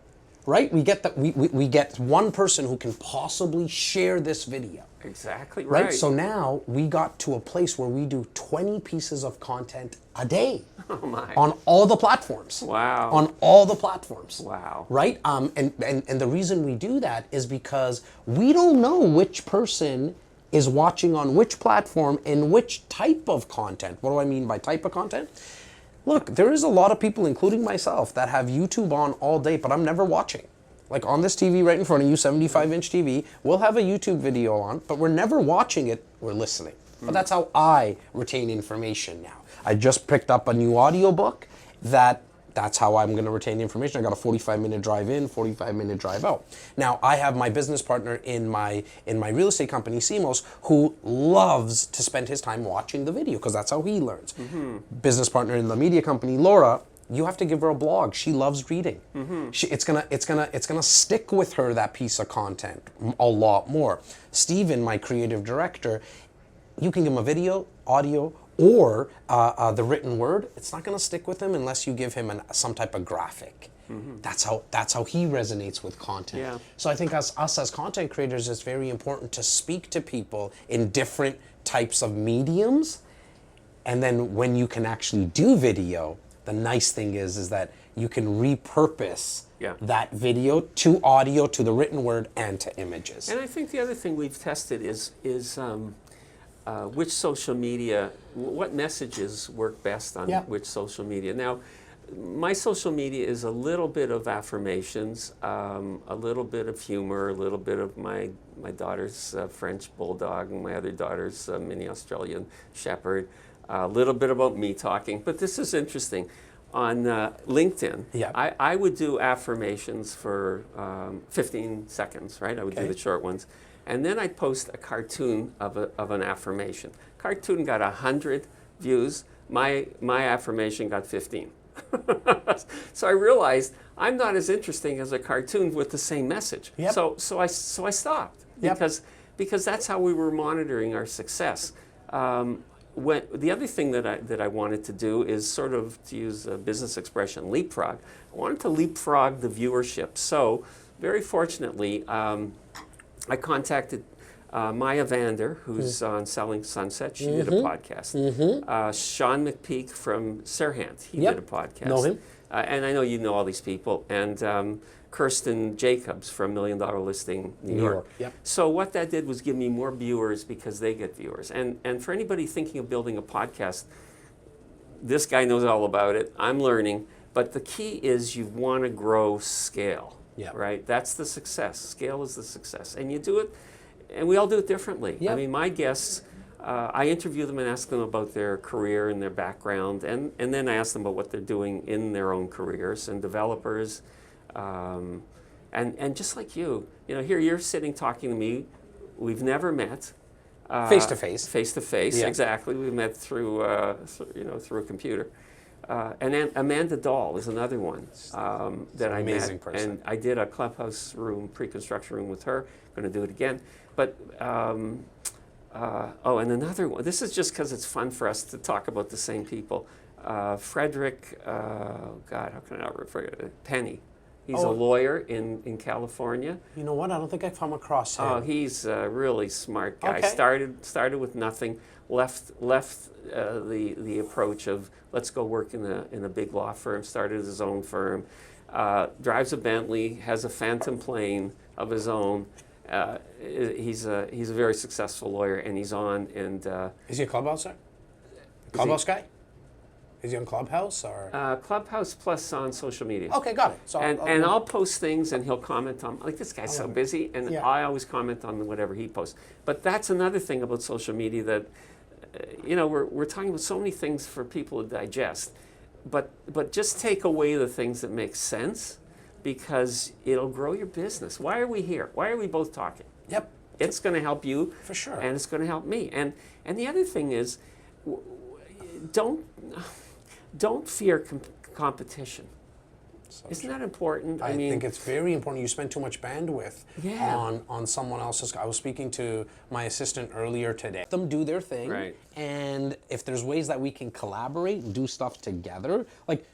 Right? We get we get one person who can possibly share this video. Exactly Right? right. So now we got to a place where we do 20 pieces of content a day. Oh my. On all the platforms. Wow. On all the platforms. Wow. Right? And the reason we do that is because we don't know which person is watching on which platform and which type of content. What do I mean by type of content? Look, there is a lot of people, including myself, that have YouTube on all day, but I'm never watching. Like on this TV right in front of you, 75-inch TV, we'll have a YouTube video on, but we're never watching it, we're listening. But that's how I retain information now. I just picked up a new audiobook that's how I'm going to retain information. I got a 45-minute drive in, 45-minute drive out. Now, I have my business partner in my real estate company, Simos, who loves to spend his time watching the video because that's how he learns. Mm-hmm. Business partner in the media company, Laura, you have to give her a blog. She loves reading. Mm-hmm. It's gonna stick with her, that piece of content, a lot more. Steven, my creative director, you can give him a video, audio, or the written word. It's not going to stick with him unless you give him some type of graphic. Mm-hmm. That's how he resonates with content. Yeah. So I think us as content creators, it's very important to speak to people in different types of mediums. And then when you can actually do video, the nice thing is that you can repurpose that video to audio, to the written word, and to images. And I think the other thing we've tested is which social media, what messages work best on which social media. Now, my social media is a little bit of affirmations, a little bit of humor, a little bit of my daughter's French bulldog and my other daughter's mini Australian shepherd, a little bit about me talking. But this is interesting. On LinkedIn, I would do affirmations for 15 seconds, right? I would do the short ones. And then I'd post a cartoon of an affirmation. Cartoon got 100 views. My affirmation got 15. So I realized I'm not as interesting as a cartoon with the same message. Yep. So I stopped because that's how we were monitoring our success. The other thing that I wanted to do is sort of, to use a business expression, leapfrog. I wanted to leapfrog the viewership. So very fortunately, I contacted Maya Vander, who's on Selling Sunset. She did a podcast. Sean McPeak from Serhant, he did a podcast. Know him. And I know you know all these people. And Kirsten Jacobs from $1 Million Listing New York. Yep. So what that did was give me more viewers because they get viewers. And for anybody thinking of building a podcast, this guy knows all about it. I'm learning. But the key is you want to grow scale. Yep. Right? That's the success. Scale is the success. And you do it, and we all do it differently. Yep. I mean, my guests, I interview them and ask them about their career and their background, and then I ask them about what they're doing in their own careers, and developers. And just like you know, here you're sitting talking to me. We've never met. Face to face. Face to face, Yeah. exactly. We met through a computer. And then Amanda Dahl is another one that I amazing met. person. And I did a clubhouse room, pre-construction room with her. Going to do it again. But, and another one. This is just because it's fun for us to talk about the same people. Frederick, God, how can I not refer to Penny. He's a lawyer in California. You know what? I don't think I've come across him. Oh, he's a really smart guy. Okay. Started with nothing, left the approach of let's go work in a big law firm. Started his own firm, drives a Bentley, has a Phantom plane of his own. He's a very successful lawyer, and he's on. And is he a Clubhouse guy? Clubhouse guy? Is he on Clubhouse or? Clubhouse plus on social media. Okay, got it. So I'll post things and he'll comment on, like, this guy's so busy, and I always comment on whatever he posts. But that's another thing about social media that, we're talking about so many things for people to digest, but just take away the things that make sense, because it'll grow your business. Why are we here? Why are we both talking? Yep. It's going to help you. For sure. And it's going to help me. And the other thing is, don't fear competition. Isn't that important? I think it's very important. You spend too much bandwidth on someone else's. I was speaking to my assistant earlier today. Let them do their thing, right. And if there's ways that we can collaborate and do stuff together, like,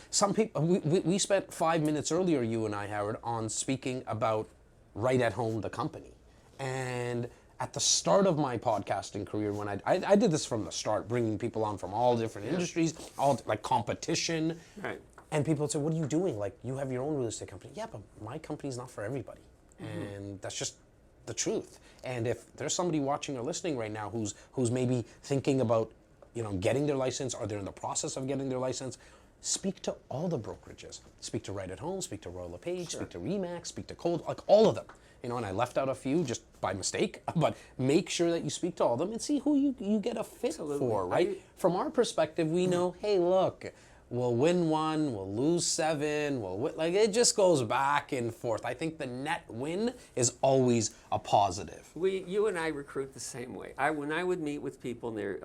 some people, we spent 5 minutes earlier, you and I, Howard, on speaking about Right at Home, the company. And at the start of my podcasting career, when I did this from the start, bringing people on from all different industries, all like competition. Right. And people would say, what are you doing? Like, you have your own real estate company. Yeah, but my company's not for everybody. And that's just the truth. And if there's somebody watching or listening right now who's maybe thinking about, getting their license, or they're in the process of getting their license, speak to all the brokerages. Speak to Right at Home, speak to Royal LePage, speak to Remax, speak to Cold, like all of them. And I left out a few just by mistake, but make sure that you speak to all of them and see who you get a fit for, right? From our perspective, we know, hey, look, we'll win 1, we'll lose 7, like it just goes back and forth. I think the net win is always a positive. You and I recruit the same way. When I would meet with people, and they're,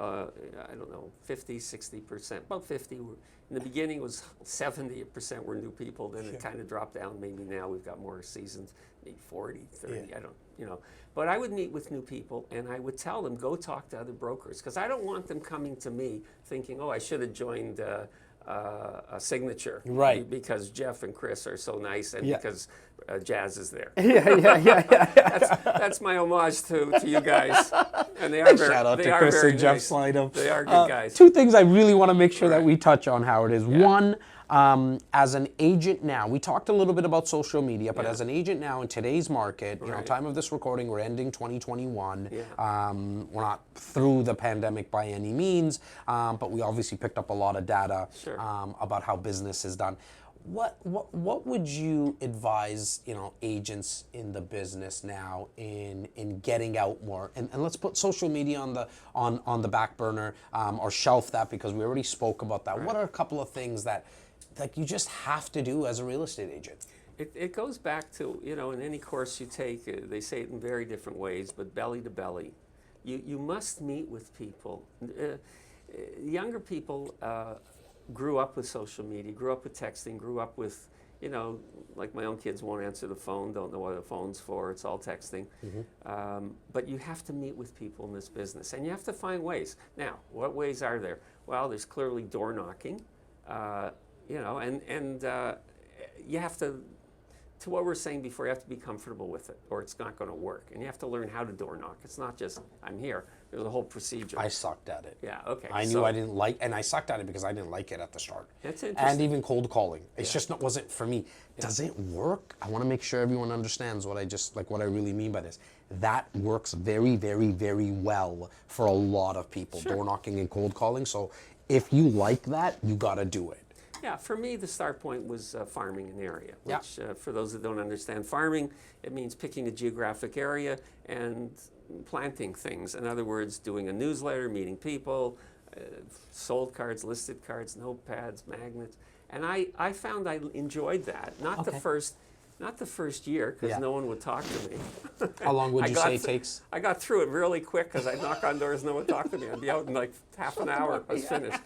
50, 60%, about 50 were, in the beginning it was 70% were new people, then it kind of dropped down. Maybe now we've got more seasons, maybe 40, 30, I don't. But I would meet with new people, and I would tell them, go talk to other brokers, because I don't want them coming to me thinking, I should have joined a Signature, right? Because Jeff and Chris are so nice, and because Jazz is there. That's my homage to you guys, and they are Shout out they to are Chris very and Jeff nice. Slidham. They are good guys. 2 things I really want to make sure that we touch on, Howard, is one, as an agent now, we talked a little bit about social media, but as an agent now in today's market, time of this recording, we're ending 2021. We're not through the pandemic by any means, but we obviously picked up a lot of data about how business is done. What would you advise agents in the business now in getting out more? And let's put social media on the back burner, or shelf that, because we already spoke about that. What are a couple of things that you just have to do as a real estate agent? It goes back to, in any course you take, they say it in very different ways, but belly to belly. You must meet with people. Younger people grew up with social media, grew up with texting, grew up with, like my own kids won't answer the phone, don't know what the phone's for, it's all texting. But you have to meet with people in this business, and you have to find ways. Now, what ways are there? Well, there's clearly door knocking, and you have to what we were saying before, you have to be comfortable with it, or it's not going to work. And you have to learn how to door knock. It's not just, I'm here. There's a whole procedure. I sucked at it. Yeah, okay. I knew I didn't like, and I sucked at it because I didn't like it at the start. That's interesting. And even cold calling. It's just wasn't for me. Does it work? I want to make sure everyone understands what I really mean by this. That works very, very, very well for a lot of people, door knocking and cold calling. So if you like that, you got to do it. Yeah, for me, the start point was farming an area, which for those that don't understand farming, it means picking a geographic area and planting things. In other words, doing a newsletter, meeting people, sold cards, listed cards, notepads, magnets. And I found I enjoyed that. Not the first Not the first year, because Yeah. no one would talk to me. How long would I you got say it th- takes? I got through it really quick because I'd knock on doors, no one would talk to me. I'd be out in like half an hour, I was finished.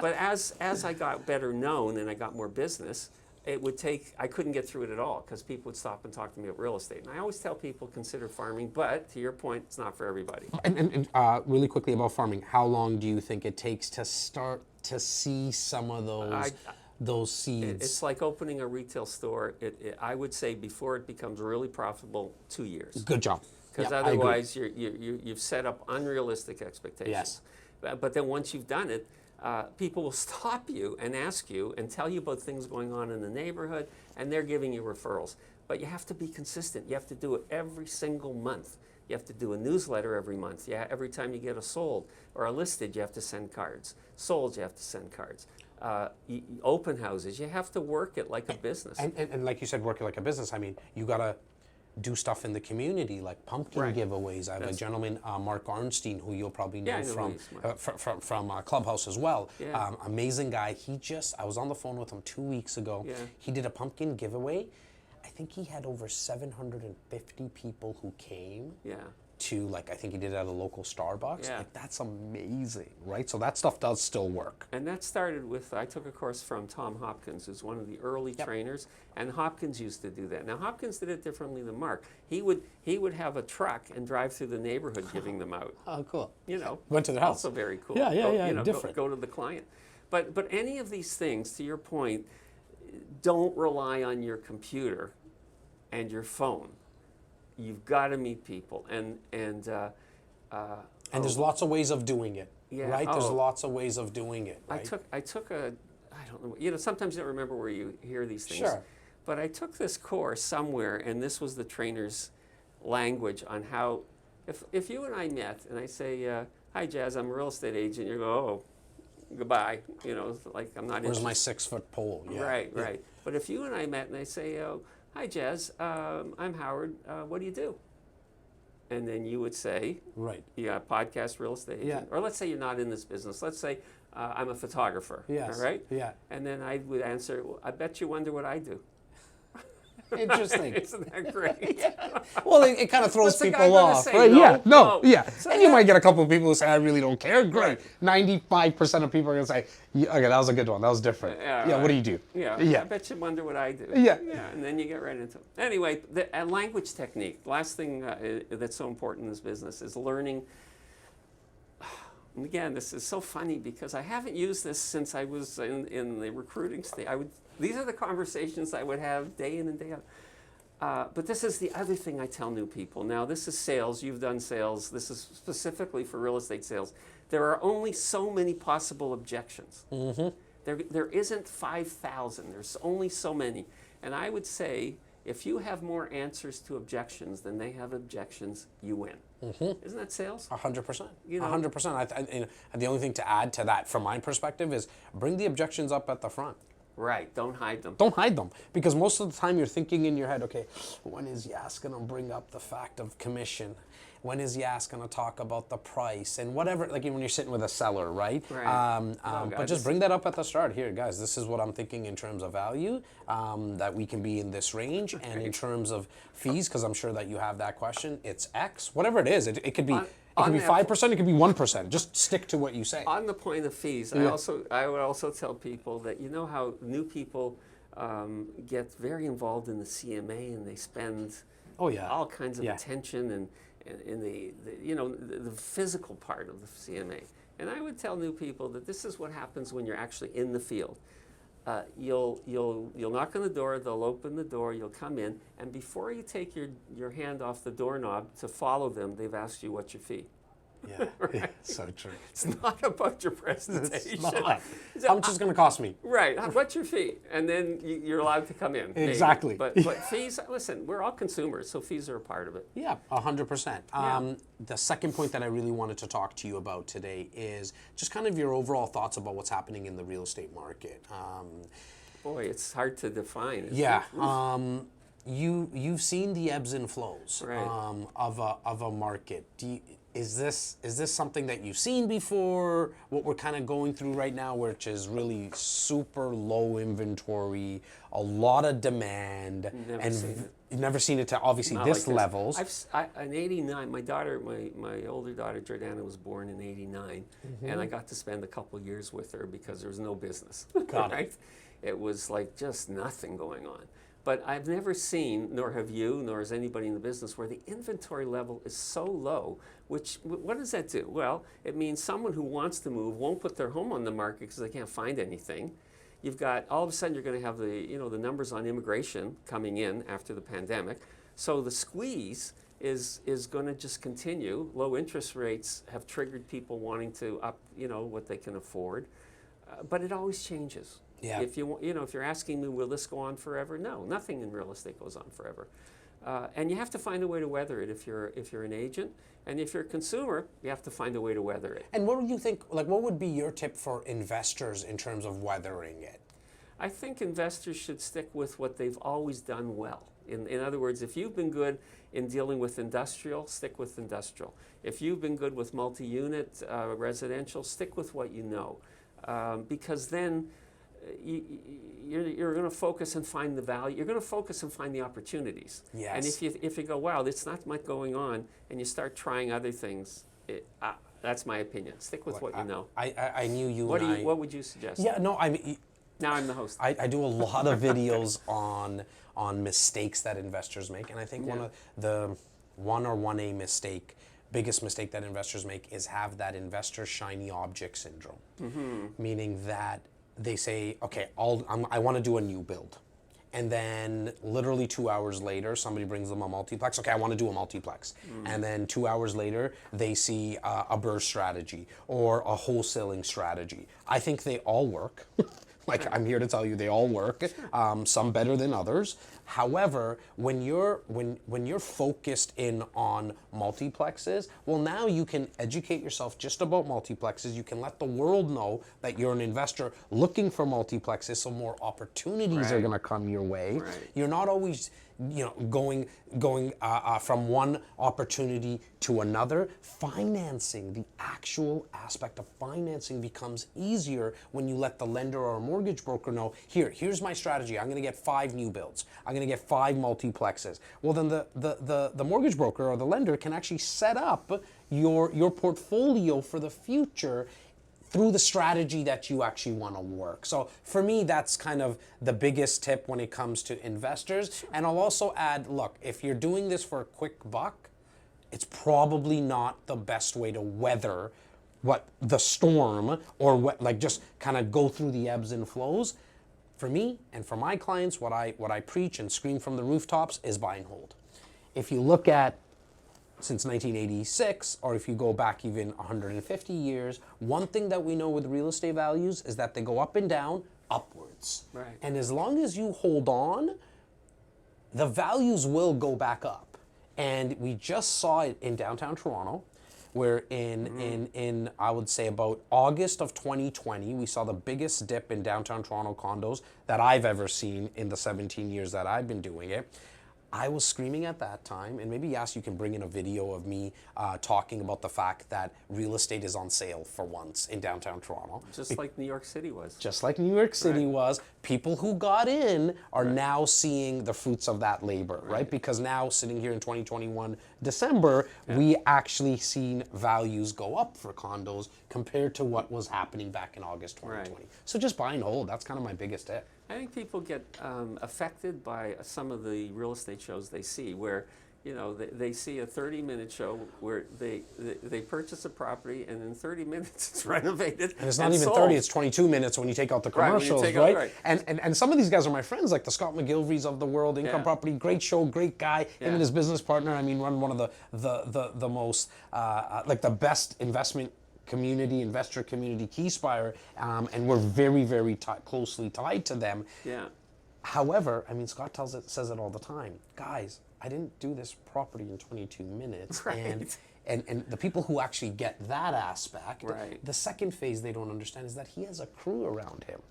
But as I got better known and I got more business, it would take, I couldn't get through it at all because people would stop and talk to me about real estate. And I always tell people consider farming, but to your point, it's not for everybody. And really quickly about farming, how long do you think it takes to start to see some of those seeds? It's like opening a retail store. I would say before it becomes really profitable, 2 years. Good job. Because Yeah, I agree. otherwise you've set up unrealistic expectations. Yes. But then once you've done it, people will stop you and ask you and tell you about things going on in the neighborhood, and they're giving you referrals. But you have to be consistent. You have to do it every single month. You have to do a newsletter every month. Yeah, every time you get a sold or a listed, you have to send cards. Sold, you have to send cards. Open houses, you have to work it like a business. And like you said, working like a business, I mean, you got to do stuff in the community, like pumpkin Right. giveaways. I have a gentleman, Mark Arnstein, who you'll probably know Yeah, I know who he is, from Clubhouse as well. Yeah. Amazing guy. I was on the phone with him 2 weeks ago. Yeah. He did a pumpkin giveaway. I think he had over 750 people who came. Yeah. To, like, I think he did it at a local Starbucks. Yeah. Like, that's amazing, right? So that stuff does still work. And that started with, I took a course from Tom Hopkins, who's one of the early trainers, and Hopkins used to do that. Now, Hopkins did it differently than Mark. He would have a truck and drive through the neighborhood giving them out. Oh, cool. You know. Went to their house. Also very cool. Yeah, Go, you know, different. Go to the client. But any of these things, to your point, don't rely on your computer and your phone. You've got to meet people, and there's lots of ways of doing it, Yeah. right? There's Oh. lots of ways of doing it, right? I took a, I don't know, you know, sometimes you don't remember where you hear these things. Sure. But I took this course somewhere, and this was the trainer's language on how, if you and I met, and I say, hi Jazz, I'm a real estate agent, you go, oh, goodbye, you know, like I'm not Where's my interested. 6-foot pole? Yeah. Right, Yeah. right. But if you and I met and I say, oh, hi Jazz, I'm Howard, what do you do? And then you would say, Right. yeah, podcast real estate agent. Yeah. Or let's say you're not in this business. Let's say I'm a photographer. Yes. All right? Yeah. And then I would answer, well, I bet you wonder what I do. Interesting. Isn't that great? Well, it kind of throws What's the guy people gonna off, say? right? No, Yeah, no. yeah. So And you yeah. might get a couple of people who say, I really don't care. Great. Right. 95% of people are going to say, yeah, okay, that was a good one. That was different. Yeah, Yeah, right. what do you do? Yeah. Yeah. I bet you wonder what I do. Yeah. Yeah. And then you get right into it. Anyway, the language technique. Last thing that's so important in this business is learning. And again, this is so funny because I haven't used this since I was in the recruiting stage. These are the conversations I would have day in and day out. But this is the other thing I tell new people. Now, this is sales. You've done sales. This is specifically for real estate sales. There are only so many possible objections. Mm-hmm. There isn't 5,000. There's only so many. And I would say, if you have more answers to objections than they have objections, you win. Mm-hmm. Isn't that sales? 100%. You know? 100%. And the only thing to add to that, from my perspective, is bring the objections up at the front. Right. Don't hide them. Don't hide them, because most of the time you're thinking in your head, okay, when is Yas going to bring up the fact of commission? When is Yas going to talk about the price and whatever? Like when you're sitting with a seller, right? Right. But just bring that up at the start. Here, guys, this is what I'm thinking in terms of value, that we can be in this range, and in terms of fees, because I'm sure that you have that question. It's X, whatever it is. It could be. It could be 5%, it could be 1%. Just stick to what you say. On the point of fees, Yeah. I would also tell people that you know how new people get very involved in the CMA and they spend Oh, yeah. all kinds of Yeah. attention and in the you know the physical part of the CMA. And I would tell new people that this is what happens when you're actually in the field. You'll knock on the door, they'll open the door, you'll come in, and before you take your hand off the doorknob to follow them, they've asked you what's your fee. Yeah, yeah, so true. It's not about your presentation. It's not. How much is it going to cost me? Right. What's your fee? And then you're allowed to come in. maybe. Exactly. But fees, listen, we're all consumers, so fees are a part of it. Yeah, 100%. The second point that I really wanted to talk to you about today is just kind of your overall thoughts about what's happening in the real estate market. Boy, it's hard to define. Isn't Yeah. it? you've seen the ebbs and flows Right. of a market. Is this something that you've seen before? What we're kind of going through right now, which is really super low inventory, a lot of demand, Never and seen it. you've never seen it to obviously Not this like levels. In '89, my daughter, my older daughter Jordana was born in '89, and I got to spend a couple years with her because there was no business. Got it. Right? It was like just nothing going on. But I've never seen, nor have you, nor has anybody in the business, where the inventory level is so low. What does that do? Well, it means someone who wants to move won't put their home on the market because they can't find anything. You've got, all of a sudden, you're going to have the numbers on immigration coming in after the pandemic. So the squeeze is going to just continue. Low interest rates have triggered people wanting to up, what they can afford. But it always changes. Yeah. If if you're asking me, will this go on forever? No, nothing in real estate goes on forever. And you have to find a way to weather it if you're an agent, and if you're a consumer, you have to find a way to weather it. And what do you think? Like, what would be your tip for investors in terms of weathering it? I think investors should stick with what they've always done well. In other words, if you've been good in dealing with industrial, stick with industrial. If you've been good with multi-unit residential, stick with what you know, because then you're going to focus and find the value. You're going to focus and find the opportunities. Yes. And if you go, wow, it's not much going on, and you start trying other things, that's my opinion. Stick with what you know. I knew you. What would you suggest? Yeah, no, I mean. Now I'm the host. I do a lot of videos on mistakes that investors make, and I think one of the 1A mistake, biggest mistake that investors make is have that investor shiny object syndrome, meaning that they say, okay, I want to do a new build. And then literally 2 hours later, somebody brings them a multiplex. Okay, I want to do a multiplex. And then 2 hours later, they see a burst strategy or a wholesaling strategy. I think they all work. Like, I'm here to tell you, they all work. Some better than others. However, when you're focused in on multiplexes, well, now you can educate yourself just about multiplexes. You can let the world know that you're an investor looking for multiplexes, so more opportunities are going to come your way. Right. You're not always, going from one opportunity to another. Financing, the actual aspect of financing becomes easier when you let the lender or a mortgage broker know, here's my strategy. I'm going to get 5 new builds. I'm going to get 5 multiplexes. Well, then the mortgage broker or the lender can actually set up your portfolio for the future through the strategy that you actually want to work. So for me, that's kind of the biggest tip when it comes to investors. And I'll also add, look, if you're doing this for a quick buck, it's probably not the best way to weather the storm or just kind of go through the ebbs and flows. For me and for my clients, what I preach and scream from the rooftops is buy and hold. If you look at since 1986, or if you go back even 150 years, one thing that we know with real estate values is that they go up and down, upwards. Right. And as long as you hold on, the values will go back up. And we just saw it in downtown Toronto, where in I would say about August of 2020, we saw the biggest dip in downtown Toronto condos that I've ever seen in the 17 years that I've been doing it. I was screaming at that time, and maybe yes, you can bring in a video of me talking about the fact that real estate is on sale for once in downtown Toronto. Just like New York City was. Just like New York City Right. was. People who got in are now seeing the fruits of that labor, right? Because now, sitting here in 2021 December, we actually seen values go up for condos compared to what was happening back in August 2020. Right. So just buy and hold. That's kind of my biggest tip. I think people get affected by some of the real estate shows they see, where they see a 30-minute show where they purchase a property and in 30 minutes it's renovated. And it's not even sold. 30, it's 22 minutes when you take out the Right, when you commercials, take out- right? right. And some of these guys are my friends, like the Scott McGilvery's of the world, Income Yeah. Property, great show, great guy. Him Yeah. and his business partner, run one of the most, the best investor community, Keyspire, and we're very, very closely tied to them. Yeah. However, Scott says it all the time. Guys, I didn't do this property in 22 minutes. Right. And the people who actually get that aspect, Right. the second phase they don't understand is that he has a crew around him.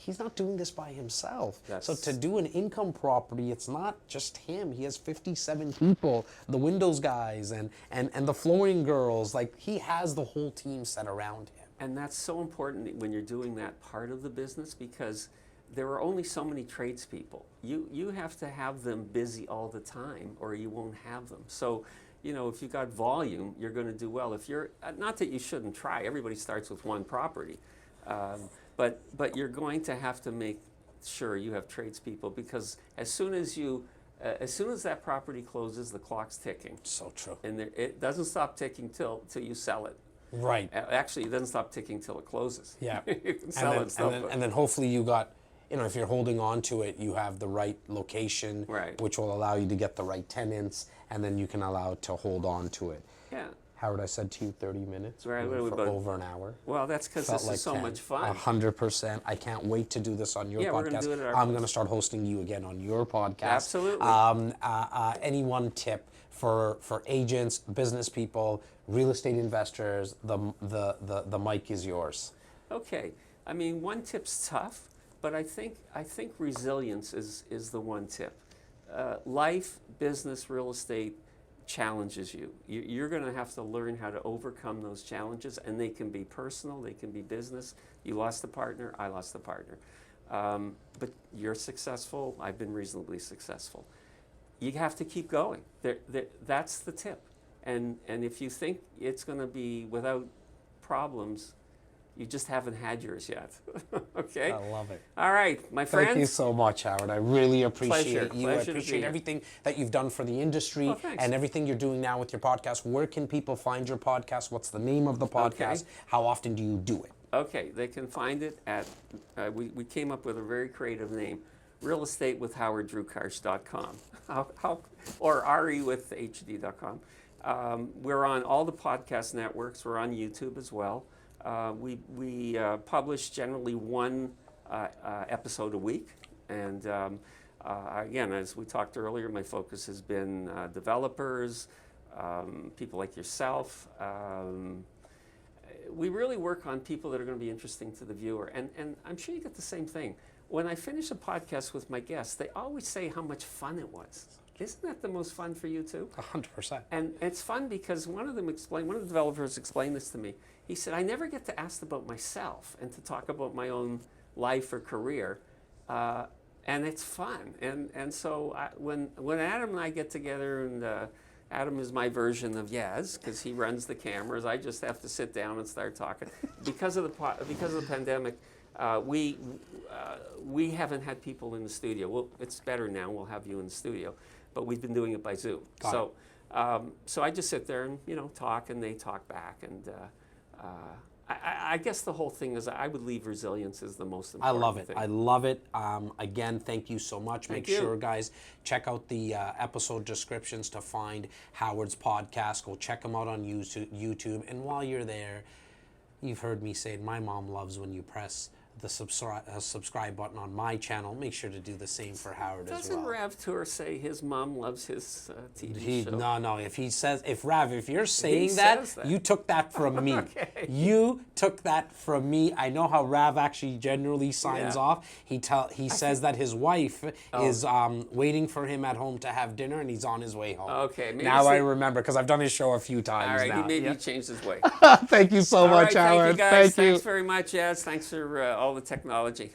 he's not doing this by himself. So That's- to do an income property, it's not just him. He has 57 people, the windows guys and the flooring girls. Like, he has the whole team set around him. And that's so important when you're doing that part of the business, because there are only so many tradespeople. You have to have them busy all the time, or you won't have them. So, if you got volume, you're going to do well. If you're not that you shouldn't try. Everybody starts with one property, but you're going to have to make sure you have tradespeople, because as soon as that property closes, the clock's ticking, So true. and it doesn't stop ticking till you sell it. Right. Actually, it doesn't stop ticking till it closes. Yeah. You can sell it still, but- And then hopefully you got, if you're holding on to it, you have the right location, Right. which will allow you to get the right tenants, and then you can allow to hold on to it. Yeah. Howard, I said to you 30 minutes. Right, We what are we went for about- over an hour. Well, that's because Felt this like is so 10. much fun. 100%. I can't wait to do this on your Yeah, podcast. we're gonna do it at our I'm place. going to start hosting you again on your podcast. Absolutely. Any one tip for agents, business people, real estate investors? The mic is yours. Okay. I mean, one tip's tough, but I think resilience is the one tip. Life, business, real estate challenges you. You're going to have to learn how to overcome those challenges, and they can be personal, they can be business. You lost a partner, I lost a partner. But you're successful, I've been reasonably successful. You have to keep going. That's the tip. And if you think it's going to be without problems, you just haven't had yours yet. Okay? I love it. All right, my friends. Thank you so much, Howard. I really appreciate Pleasure. you. Pleasure I to be appreciate here. everything that you've done for the industry Oh, thanks. and everything you're doing now with your podcast. Where can people find your podcast? What's the name of the podcast? Okay. How often do you do it? Okay, they can find it at, we came up with a very creative name, realestatewithhowarddrukarsh.com, or rewithhd.com. We're on all the podcast networks. We're on YouTube as well. We publish generally one episode a week. And again, as we talked earlier, my focus has been developers, people like yourself. We really work on people that are going to be interesting to the viewer. And I'm sure you get the same thing. When I finish a podcast with my guests, they always say how much fun it was. Isn't that the most fun for you too? 100%. And it's fun because one of the developers explained this to me. He said, I never get to ask about myself and to talk about my own life or career. And it's fun. And so when Adam and I get together, and Adam is my version of Yaz, because he runs the cameras. I just have to sit down and start talking. Because of the pandemic, we haven't had people in the studio. Well, it's better now. We'll have you in the studio, but we've been doing it by Zoom. So I just sit there and talk, and they talk back. And I guess the whole thing is I would leave resilience as the most I important love it. thing. I love it. Again, thank you so much. Thank Make you. sure, guys, check out the episode descriptions to find Howard's podcast. Go check him out on YouTube. And while you're there, you've heard me say it, my mom loves when you press the subscribe button on my channel. Make sure to do the same for Howard as Doesn't well. Rav Tour say his mom loves his TV show? No. If you're saying says that. you took that from me. Okay. You took that from me. I know how Rav actually generally signs Yeah. off. He says that his wife is waiting for him at home to have dinner, and he's on his way home. Okay, maybe Now I see- remember, because I've done his show a few times All right, now. he changed his way. Thank you so All much, right, Howard. thank you guys. Thank you. Thanks very much, Yaz. Thanks for all the technology.